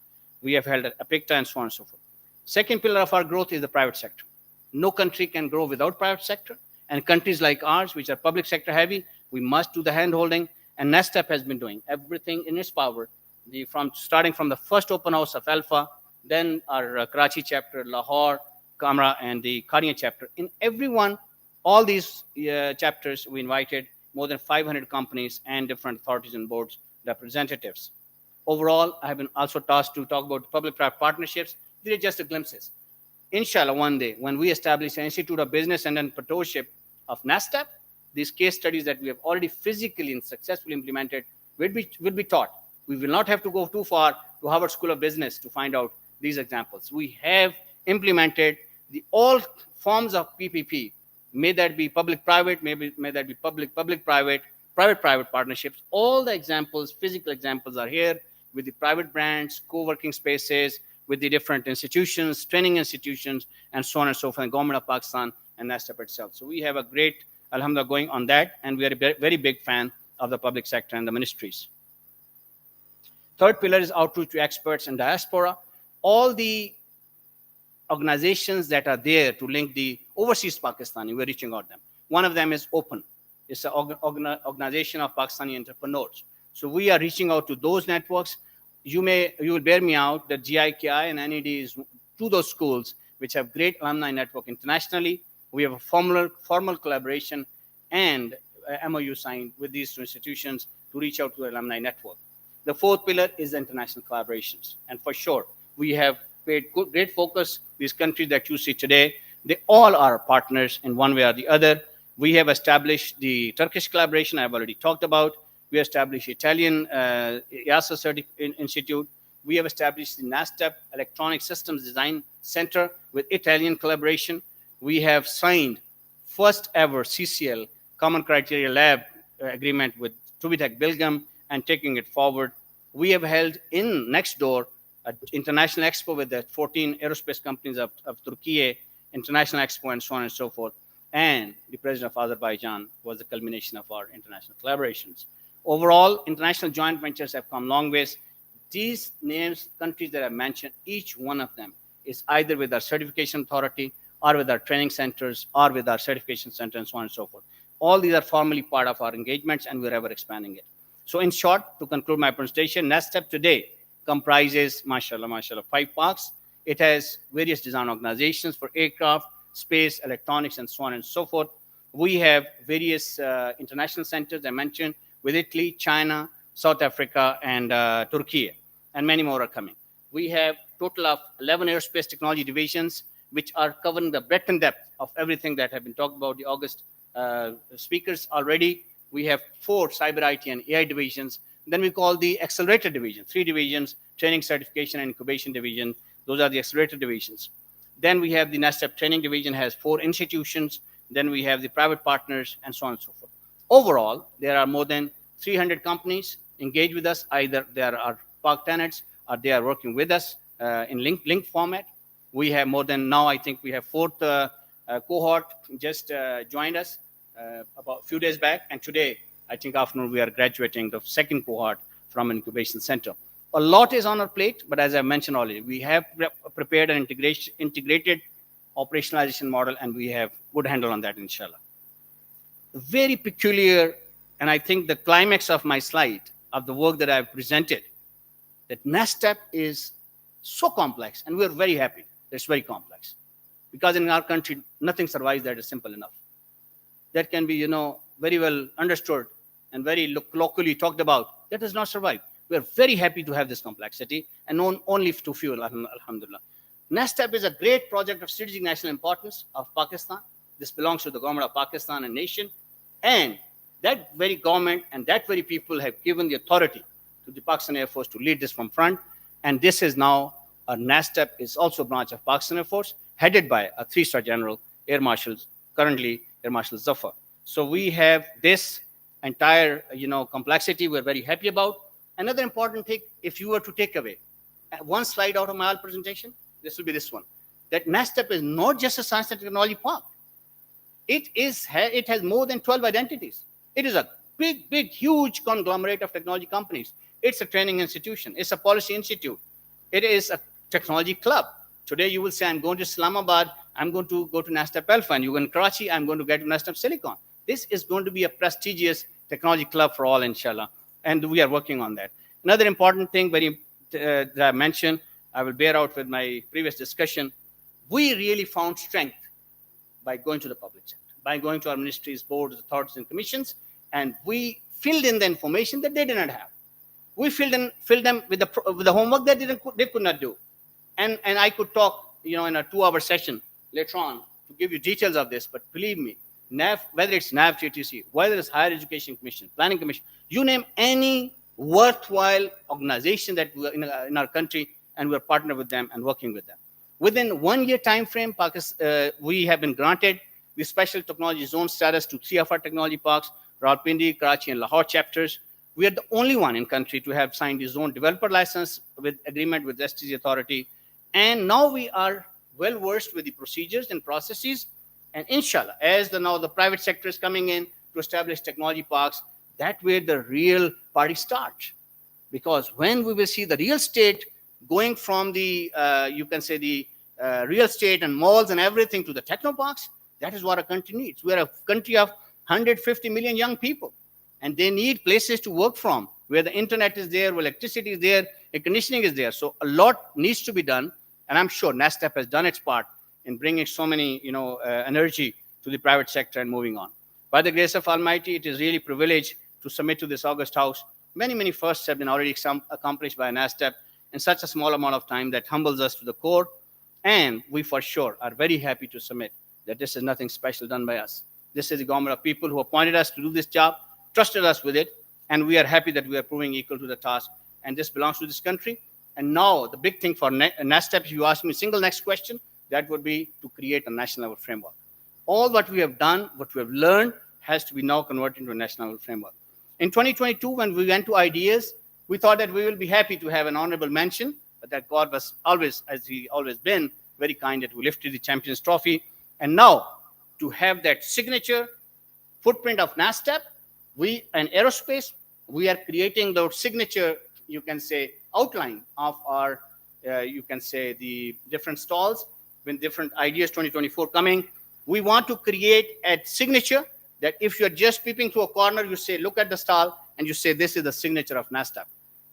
We have held a PICTA and so on and so forth. Second pillar of our growth is the private sector. No country can grow without private sector. And countries like ours, which are public sector heavy, we must do the hand-holding. And NASTEP has been doing everything in its power, starting from the first open house of Alpha, then our Karachi chapter, Lahore, Kamra, and the Karian chapter. In every one, all these chapters, we invited more than 500 companies and different authorities and boards representatives. Overall, I have been also tasked to talk about public-private partnerships. These are just the glimpses. Inshallah, one day, when we establish an Institute of Business and Entrepreneurship of NASTEP, these case studies that we have already physically and successfully implemented will be taught. We will not have to go too far to Harvard School of Business to find out these examples. We have implemented all forms of PPP, may that be public-private, may that be public-private, private-private partnerships. All the examples, physical examples are here with the private brands, co-working spaces, with the different institutions, training institutions, and so on and so forth, and government of Pakistan and NASTEP itself. So we have a great, alhamdulillah, going on that, and we are a very big fan of the public sector and the ministries. Third pillar is outreach to experts and diaspora. All the organizations that are there to link the overseas Pakistani, we're reaching out to them. One of them is OPEN. It's an organization of Pakistani entrepreneurs. So we are reaching out to those networks. You will bear me out that GIKI and NED is to those schools which have great alumni network internationally. We have a formal collaboration and MOU signed with these 2 institutions to reach out to the alumni network. The fourth pillar is international collaborations. And for sure, we have paid great focus. These countries that you see today, they all are partners in one way or the other. We have established the Turkish collaboration I've already talked about. We established Italian EASA Institute. We have established the NASTEP Electronic Systems Design Center with Italian collaboration. We have signed first ever CCL Common Criteria Lab agreement with Tubitech Bilgam and taking it forward. We have held in next door an international expo with the 14 aerospace companies of Turkey, international expo, and so on and so forth. And the president of Azerbaijan was the culmination of our international collaborations. Overall, international joint ventures have come long ways. These names, countries that I mentioned, each one of them is either with our certification authority or with our training centers or with our certification center and so on and so forth. All these are formally part of our engagements and we're ever expanding it. So in short, to conclude my presentation, NASTEP today comprises, mashallah, 5 parks. It has various design organizations for aircraft, space, electronics, and so on and so forth. We have various international centers I mentioned. with Italy, China, South Africa, and Turkey, and many more are coming. We have total of 11 aerospace technology divisions, which are covering the breadth and depth of everything that have been talked about the August speakers already. We have 4 cyber IT and AI divisions. Then we call the accelerator division, 3 divisions, training, certification, and incubation division. Those are the accelerator divisions. Then we have the NASTEP training division, has 4 institutions. Then we have the private partners, and so on and so forth. Overall, there are more than 300 companies engaged with us. Either they are our Park tenants or they are working with us in link format. We have more than, now I think we have 4th cohort just joined us about a few days back. And today, I think afternoon, we are graduating the 2nd cohort from an incubation center. A lot is on our plate, but as I mentioned already, we have prepared an integrated operationalization model, and we have good handle on that, inshallah. Very peculiar, and I think the climax of my slide of the work that I've presented, that NASTEP is so complex, and we're very happy that it's very complex. Because in our country, nothing survives that is simple enough. That can be, very well understood and very locally talked about. That does not survive. We're very happy to have this complexity, and known only to few, alhamdulillah. NASTEP is a great project of strategic national importance of Pakistan. This belongs to the government of Pakistan and nation. And that very government and that very people have given the authority to the Pakistan Air Force to lead this from front. And this is now, NASTEP is also a branch of Pakistan Air Force, headed by a 3-star general, Air Marshal, currently Air Marshal Zafar. So we have this entire, complexity we're very happy about. Another important thing, if you were to take away one slide out of my presentation, this will be this one, that NASTEP is not just a science and technology park. It has more than 12 identities. It is a big, huge conglomerate of technology companies. It's a training institution. It's a policy institute. It is a technology club. Today you will say, I'm going to Islamabad, I'm going to go to NASTEP Alpha, and you go in Karachi, I'm going to get to NASTEP Silicon. This is going to be a prestigious technology club for all, inshallah. And we are working on that. Another important thing that I mentioned, I will bear out with my previous discussion. We really found strength by going to the public sector, by going to our ministries, boards, authorities, and commissions, and we filled in the information that they did not have. We filled them with the homework that they could not do. And I could talk, in a 2-hour session later on to give you details of this, but believe me, NAF, whether it's NAV TTC, whether it's Higher Education Commission, Planning Commission, you name any worthwhile organization that in our country, and we're partnered with them and working with them. Within 1-year time frame, we have been granted the special technology zone status to 3 of our technology parks, Rawalpindi, Karachi, and Lahore chapters. We are the only one in country to have signed the zone developer license with agreement with the STG authority. And now we are well versed with the procedures and processes. And inshallah, as now the private sector is coming in to establish technology parks, that where the real party starts. Because when we will see the real estate going from the, real estate and malls and everything to the techno parks, that is what our country needs. We are a country of 150 million young people, and they need places to work from, where the internet is there, where electricity is there, air conditioning is there. So a lot needs to be done, and I'm sure NASTEP has done its part in bringing so many, energy to the private sector and moving on. By the grace of Almighty, it is really a privilege to submit to this August House. Many firsts have been already accomplished by NASTEP in such a small amount of time that humbles us to the core. And we for sure are very happy to submit that this is nothing special done by us. This is the government of people who appointed us to do this job, trusted us with it, and we are happy that we are proving equal to the task. And this belongs to this country. And now the big thing for NASTEP, if you ask me a single next question, that would be to create a national level framework. All what we have done, what we have learned, has to be now converted into a national level framework. In 2022, when we went to ideas, we thought that we will be happy to have an honorable mention, but that God was always, as He always been, very kind that we lifted the Champions Trophy. And now, to have that signature footprint of NASTEP, we, in aerospace, we are creating the signature, outline of our, the different stalls, with different ideas 2024 coming. We want to create a signature that if you're just peeping through a corner, you say, look at the stall, and you say, this is the signature of NASTEP.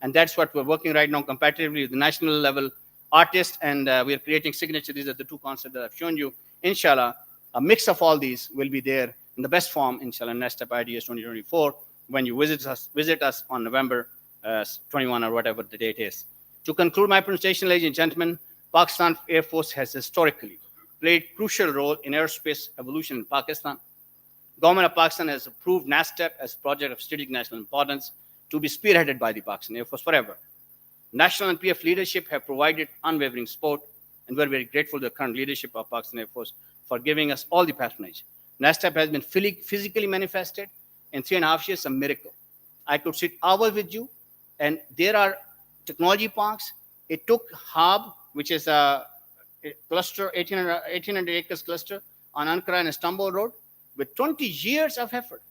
And that's what we're working right now competitively with the national level artists, and we are creating signature. These are the 2 concepts that I've shown you. Inshallah, a mix of all these will be there in the best form, inshallah, NASTEP Ideas 2024. when you visit us on November 21 or whatever the date is. To conclude my presentation, ladies and gentlemen, Pakistan Air Force has historically played a crucial role in aerospace evolution in Pakistan. Government of Pakistan has approved NASTEP as a project of strategic national importance to be spearheaded by the Pakistan Air Force forever. National and PF leadership have provided unwavering support, and we're very grateful to the current leadership of Pakistan Air Force for giving us all the patronage. NASTEP has been physically manifested in 3.5 years, a miracle. I could sit hours with you, and there are technology parks. It took Hub, which is a cluster, 1800 acres cluster on Ankara and Istanbul Road, with 20 years of effort.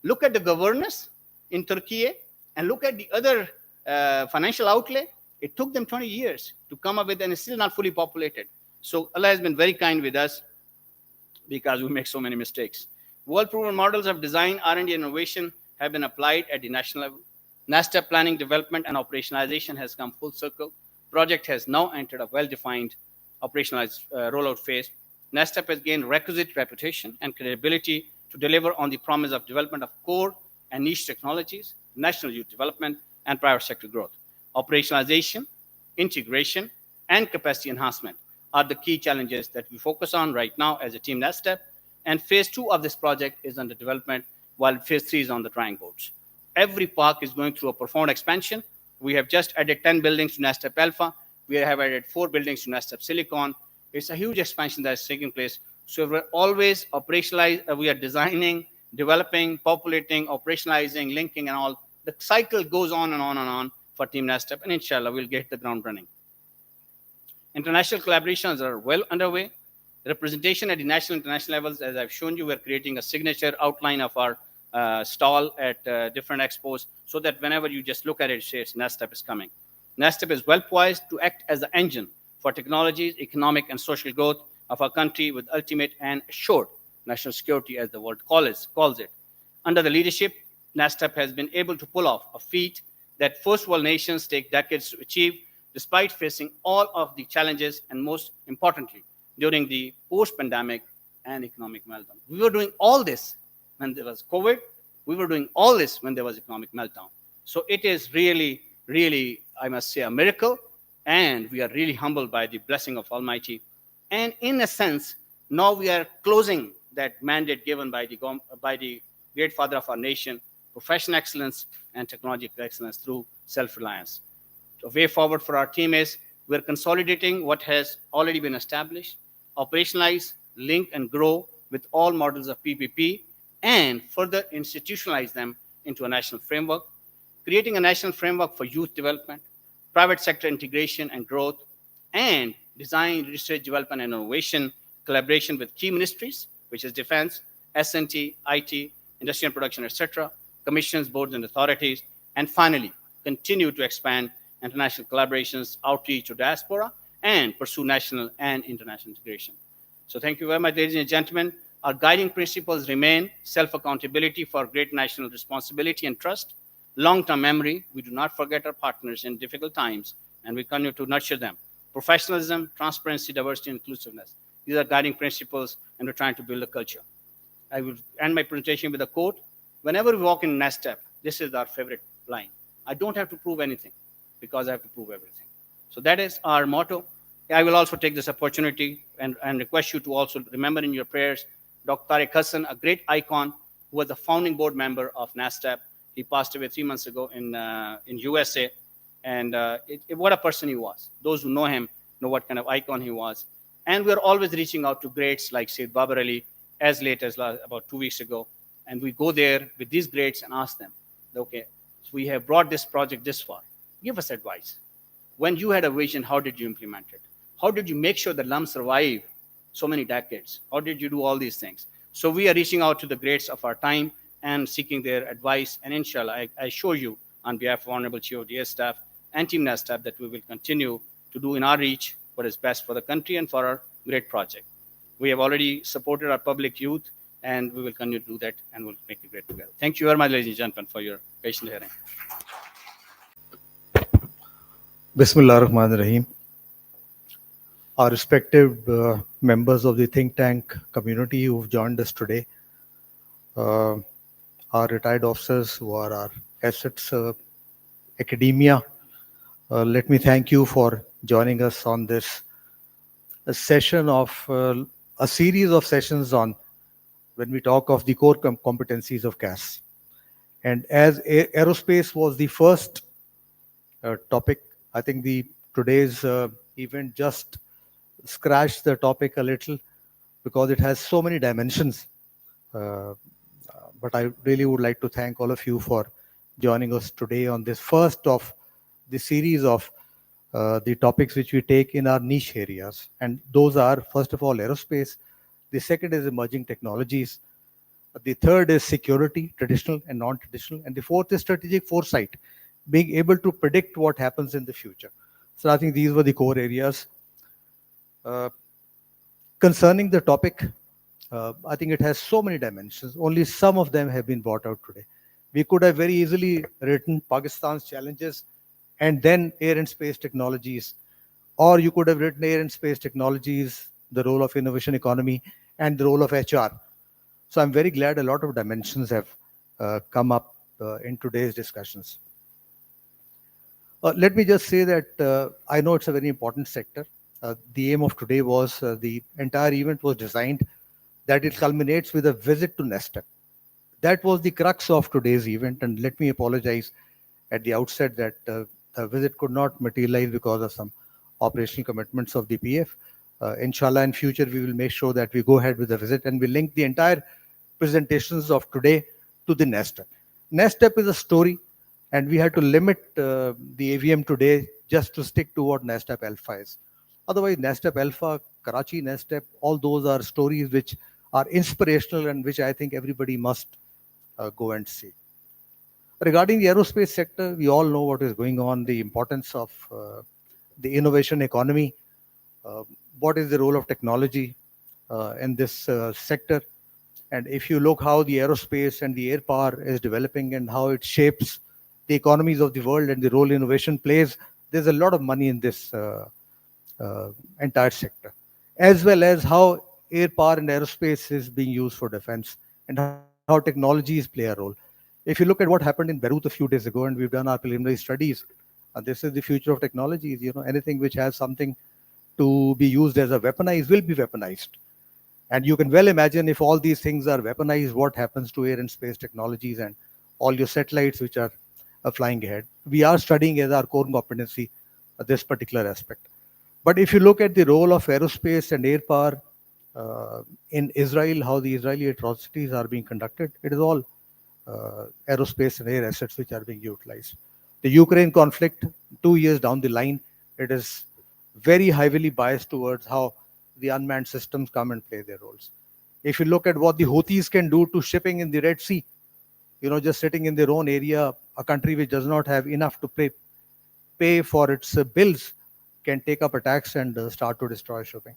Look at the governance in Turkey and look at the other financial outlay. It took them 20 years to come up with, and it's still not fully populated. So Allah has been very kind with us because we make so many mistakes. World-proven models of design, R&D, and innovation have been applied at the national level. NASTEP planning, development, and operationalization has come full circle. Project has now entered a well-defined operationalized rollout phase. NASTEP has gained requisite reputation and credibility to deliver on the promise of development of core and niche technologies, national youth development, and private sector growth. Operationalization, integration, and capacity enhancement are the key challenges that we focus on right now as a team NASTEP. And phase 2 of this project is under development, while phase 3 is on the drawing boards. Every park is going through a profound expansion. We have just added 10 buildings to NASTEP Alpha. We have added 4 buildings to NASTEP Silicon. It's a huge expansion that is taking place. So we're always operationalized. We are designing, developing, populating, operationalizing, linking, and all. The cycle goes on and on and on for Team NASTEP, and inshallah, we'll get the ground running. International collaborations are well underway. Representation at the national and international levels, as I've shown you, we're creating a signature outline of our stall at different expos so that whenever you just look at it, it's NASTEP is coming. NASTEP is well poised to act as the engine for technologies, economic, and social growth of our country with ultimate and assured national security, as the world calls it. Under the leadership, NASTEP has been able to pull off a feat that first world nations take decades to achieve, despite facing all of the challenges and, most importantly, during the post-pandemic and economic meltdown. We were doing all this when there was COVID. We were doing all this when there was economic meltdown. So it is really, really, I must say, a miracle. And we are really humbled by the blessing of Almighty. And in a sense, now we are closing that mandate given by the great father of our nation, professional excellence and technological excellence through self-reliance. The way forward for our team is we're consolidating what has already been established, operationalize, link, and grow with all models of PPP, and further institutionalize them into a national framework, creating a national framework for youth development, private sector integration and growth, and design, research, development, and innovation, collaboration with key ministries, which is defense, S&T, IT, industry and production, etc., commissions, boards, and authorities, and finally, continue to expand international collaborations, outreach to diaspora, and pursue national and international integration. So thank you very much, ladies and gentlemen. Our guiding principles remain self-accountability for great national responsibility and trust, long-term memory, we do not forget our partners in difficult times, and we continue to nurture them, professionalism, transparency, diversity, and inclusiveness. These are guiding principles, and we're trying to build a culture. I will end my presentation with a quote. Whenever we walk in NASTEP, this is our favorite line. I don't have to prove anything because I have to prove everything. So that is our motto. I will also take this opportunity and request you to also remember in your prayers Dr. Tariq Hassan, a great icon who was the founding board member of NASTEP. He passed away 3 months ago in USA. And what a person he was. Those who know him know what kind of icon he was. And we're always reaching out to greats like Sayyid Babar Ali as late as about 2 weeks ago. And we go there with these greats and ask them, okay, so we have brought this project this far. Give us advice. When you had a vision, how did you implement it? How did you make sure the LUM survived so many decades? How did you do all these things? So we are reaching out to the greats of our time and seeking their advice. And inshallah, I assure you on behalf of Honorable Chief of DA staff and Team NASTEP that we will continue to do in our reach what is best for the country and for our great project. We have already supported our public youth, and we will continue to do that, and we'll make it great together. Thank you very much, ladies and gentlemen, for your patient hearing. Bismillah ar-Rahman ar-Rahim. Our respective members of the think tank community who've joined us today, our retired officers who are our assets, academia. Let me thank you for joining us on this session of a series of sessions on when we talk of the core competencies of CAS. And as aerospace was the first topic, I think the today's event just scratched the topic a little because it has so many dimensions. Uh, but I really would like to thank all of you for joining us today on this first of the series of the topics which we take in our niche areas. And those are, first of all, aerospace. The second is emerging technologies. The third is security, traditional and non-traditional. And the fourth is strategic foresight, being able to predict what happens in the future. So I think these were the core areas. Concerning the topic, I think it has so many dimensions. Only some of them have been brought out today. We could have very easily written Pakistan's challenges and then air and space technologies. Or you could have written air and space technologies, the role of innovation economy, and the role of HR. So I'm very glad a lot of dimensions have come up in today's discussions. Let me just say that I know it's a very important sector. The aim of today was the entire event was designed that it culminates with a visit to NESTEP. That was the crux of today's event, and let me apologize at the outset that the visit could not materialize because of some operational commitments of the PF. Inshallah, in future, we will make sure that we go ahead with the visit and we link the entire presentations of today to the NESTEP. NESTEP is a story, and we had to limit the AVM today just to stick to what NESTEP Alpha is. Otherwise, NESTEP Alpha, Karachi NESTEP, all those are stories which are inspirational and which I think everybody must go and see. Regarding the aerospace sector, we all know what is going on, the importance of the innovation economy, what is the role of technology in this sector. And if you look how the aerospace and the air power is developing and how it shapes the economies of the world and the role innovation plays, there's a lot of money in this entire sector, as well as how air power and aerospace is being used for defense and how technologies play a role. If you look at what happened in Beirut a few days ago, and we've done our preliminary studies, this is the future of technologies. You know, anything which has something to be used as a weaponized will be weaponized. And you can well imagine if all these things are weaponized, what happens to air and space technologies and all your satellites which are flying ahead. We are studying as our core competency this particular aspect. But if you look at the role of aerospace and air power in Israel, how the Israeli atrocities are being conducted, it is all aerospace and air assets which are being utilized. The Ukraine conflict, 2 years down the line, it is very heavily biased towards how the unmanned systems come and play their roles. If you look at what the Houthis can do to shipping in the Red Sea, you know, just sitting in their own area, a country which does not have enough to pay for its bills can take up attacks and start to destroy shipping.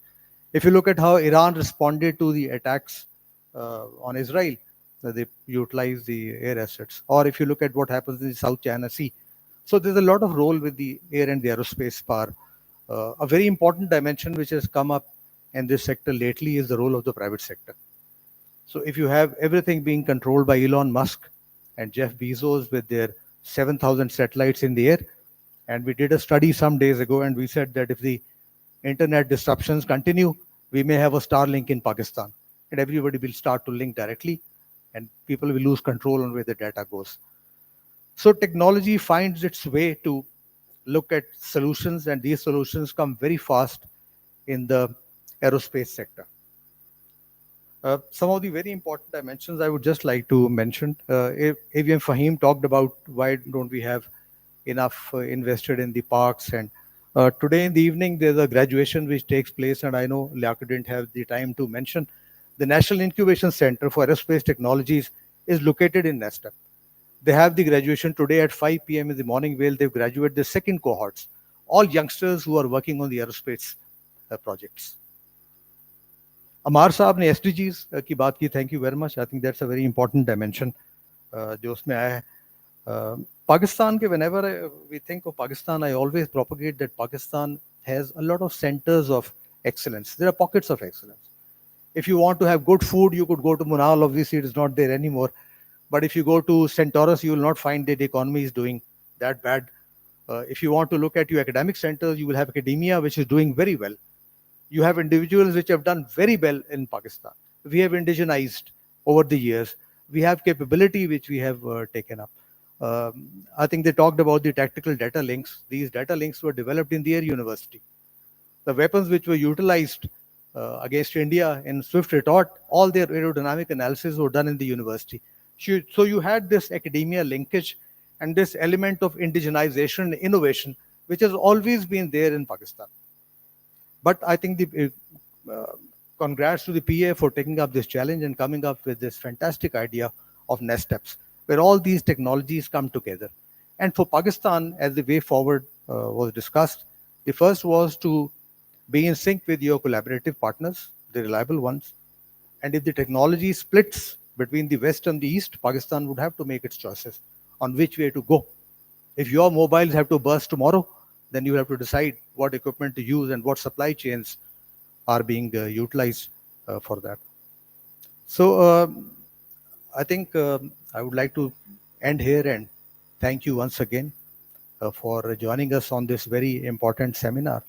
If you look at how Iran responded to the attacks on Israel, they utilize the air assets. Or if you look at what happens in the South China Sea. So there's a lot of role with the air and the aerospace power. A very important dimension which has come up in this sector lately is the role of the private sector. So if you have everything being controlled by Elon Musk and Jeff Bezos with their 7,000 satellites in the air, and we did a study some days ago and we said that if the internet disruptions continue, we may have a Starlink in Pakistan and everybody will start to link directly and people will lose control on where the data goes. So technology finds its way to look at solutions, and these solutions come very fast in the aerospace sector. Some of the very important dimensions I would just like to mention. AVM Fahim talked about why don't we have enough invested in the parks, and today in the evening there's a graduation which takes place, and I know Liaquat didn't have the time to mention. The National Incubation Center for Aerospace Technologies is located in NESTEP. They have the graduation today at 5 p.m. in the morning where they've graduated the second cohorts, all youngsters who are working on the aerospace projects. Amar Saab ne SDGs ki baat ki, thank you very much. I think that's a very important dimension jo usme aaya hai. Pakistan, whenever we think of Pakistan, I always propagate that Pakistan has a lot of centers of excellence. There are pockets of excellence. If you want to have good food, you could go to Munal. Obviously, it is not there anymore. But if you go to Centaurus, you will not find that the economy is doing that bad. If you want to look at your academic centers, you will have academia, which is doing very well. You have individuals which have done very well in Pakistan. We have indigenized over the years. We have capability which we have taken up. I think they talked about the tactical data links. These data links were developed in their university. The weapons which were utilized against India in swift retort, all their aerodynamic analysis were done in the university. So you had this academia linkage and this element of indigenization and innovation, which has always been there in Pakistan. But I think the congrats to the PA for taking up this challenge and coming up with this fantastic idea of NESTEPS, where all these technologies come together. And for Pakistan, as the way forward was discussed, the first was to be in sync with your collaborative partners, the reliable ones. And if the technology splits between the West and the East, Pakistan would have to make its choices on which way to go. If your mobiles have to burst tomorrow, then you have to decide what equipment to use and what supply chains are being utilized for that. So I think I would like to end here and thank you once again for joining us on this very important seminar.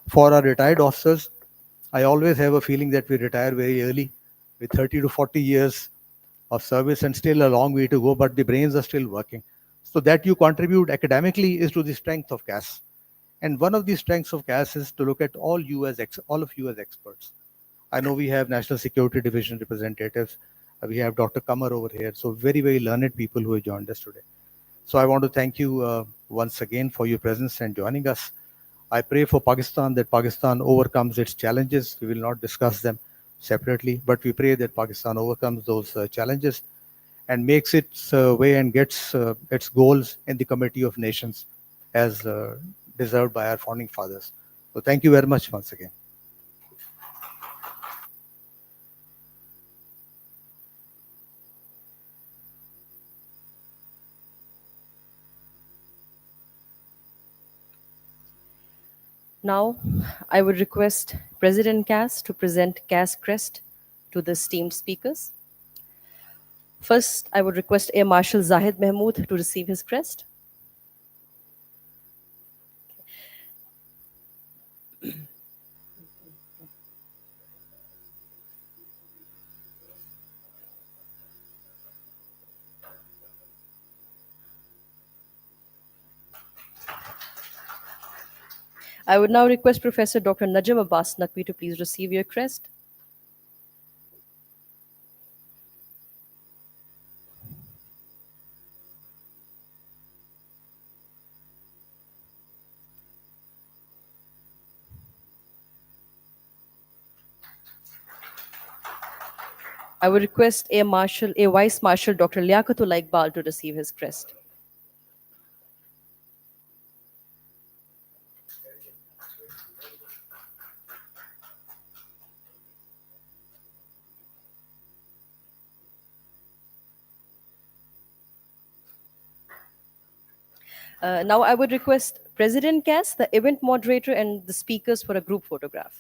For our retired officers, I always have a feeling that we retire very early with 30 to 40 years of service and still a long way to go, but the brains are still working. So that you contribute academically is to the strength of CAS. And one of the strengths of CAS is to look at all of you as experts. I know we have National Security Division representatives. We have Dr. Kamar over here. So very, very learned people who have joined us today. So I want to thank you once again for your presence and joining us. I pray for Pakistan that Pakistan overcomes its challenges. We will not discuss them separately, but we pray that Pakistan overcomes those challenges and makes its way and gets its goals in the Committee of Nations as deserved by our founding fathers. So thank you very much once again. Now, I would request President CAS to present CAS Crest to the esteemed speakers. First, I would request Air Marshal Zahid Mahmood to receive his crest. I would now request Professor Dr. Najam Abbas Naqvi to please receive your crest. I would request Air Vice Marshal Dr. Liaqatul Iqbal to receive his crest. Now I would request President CAS, the event moderator, and the speakers for a group photograph.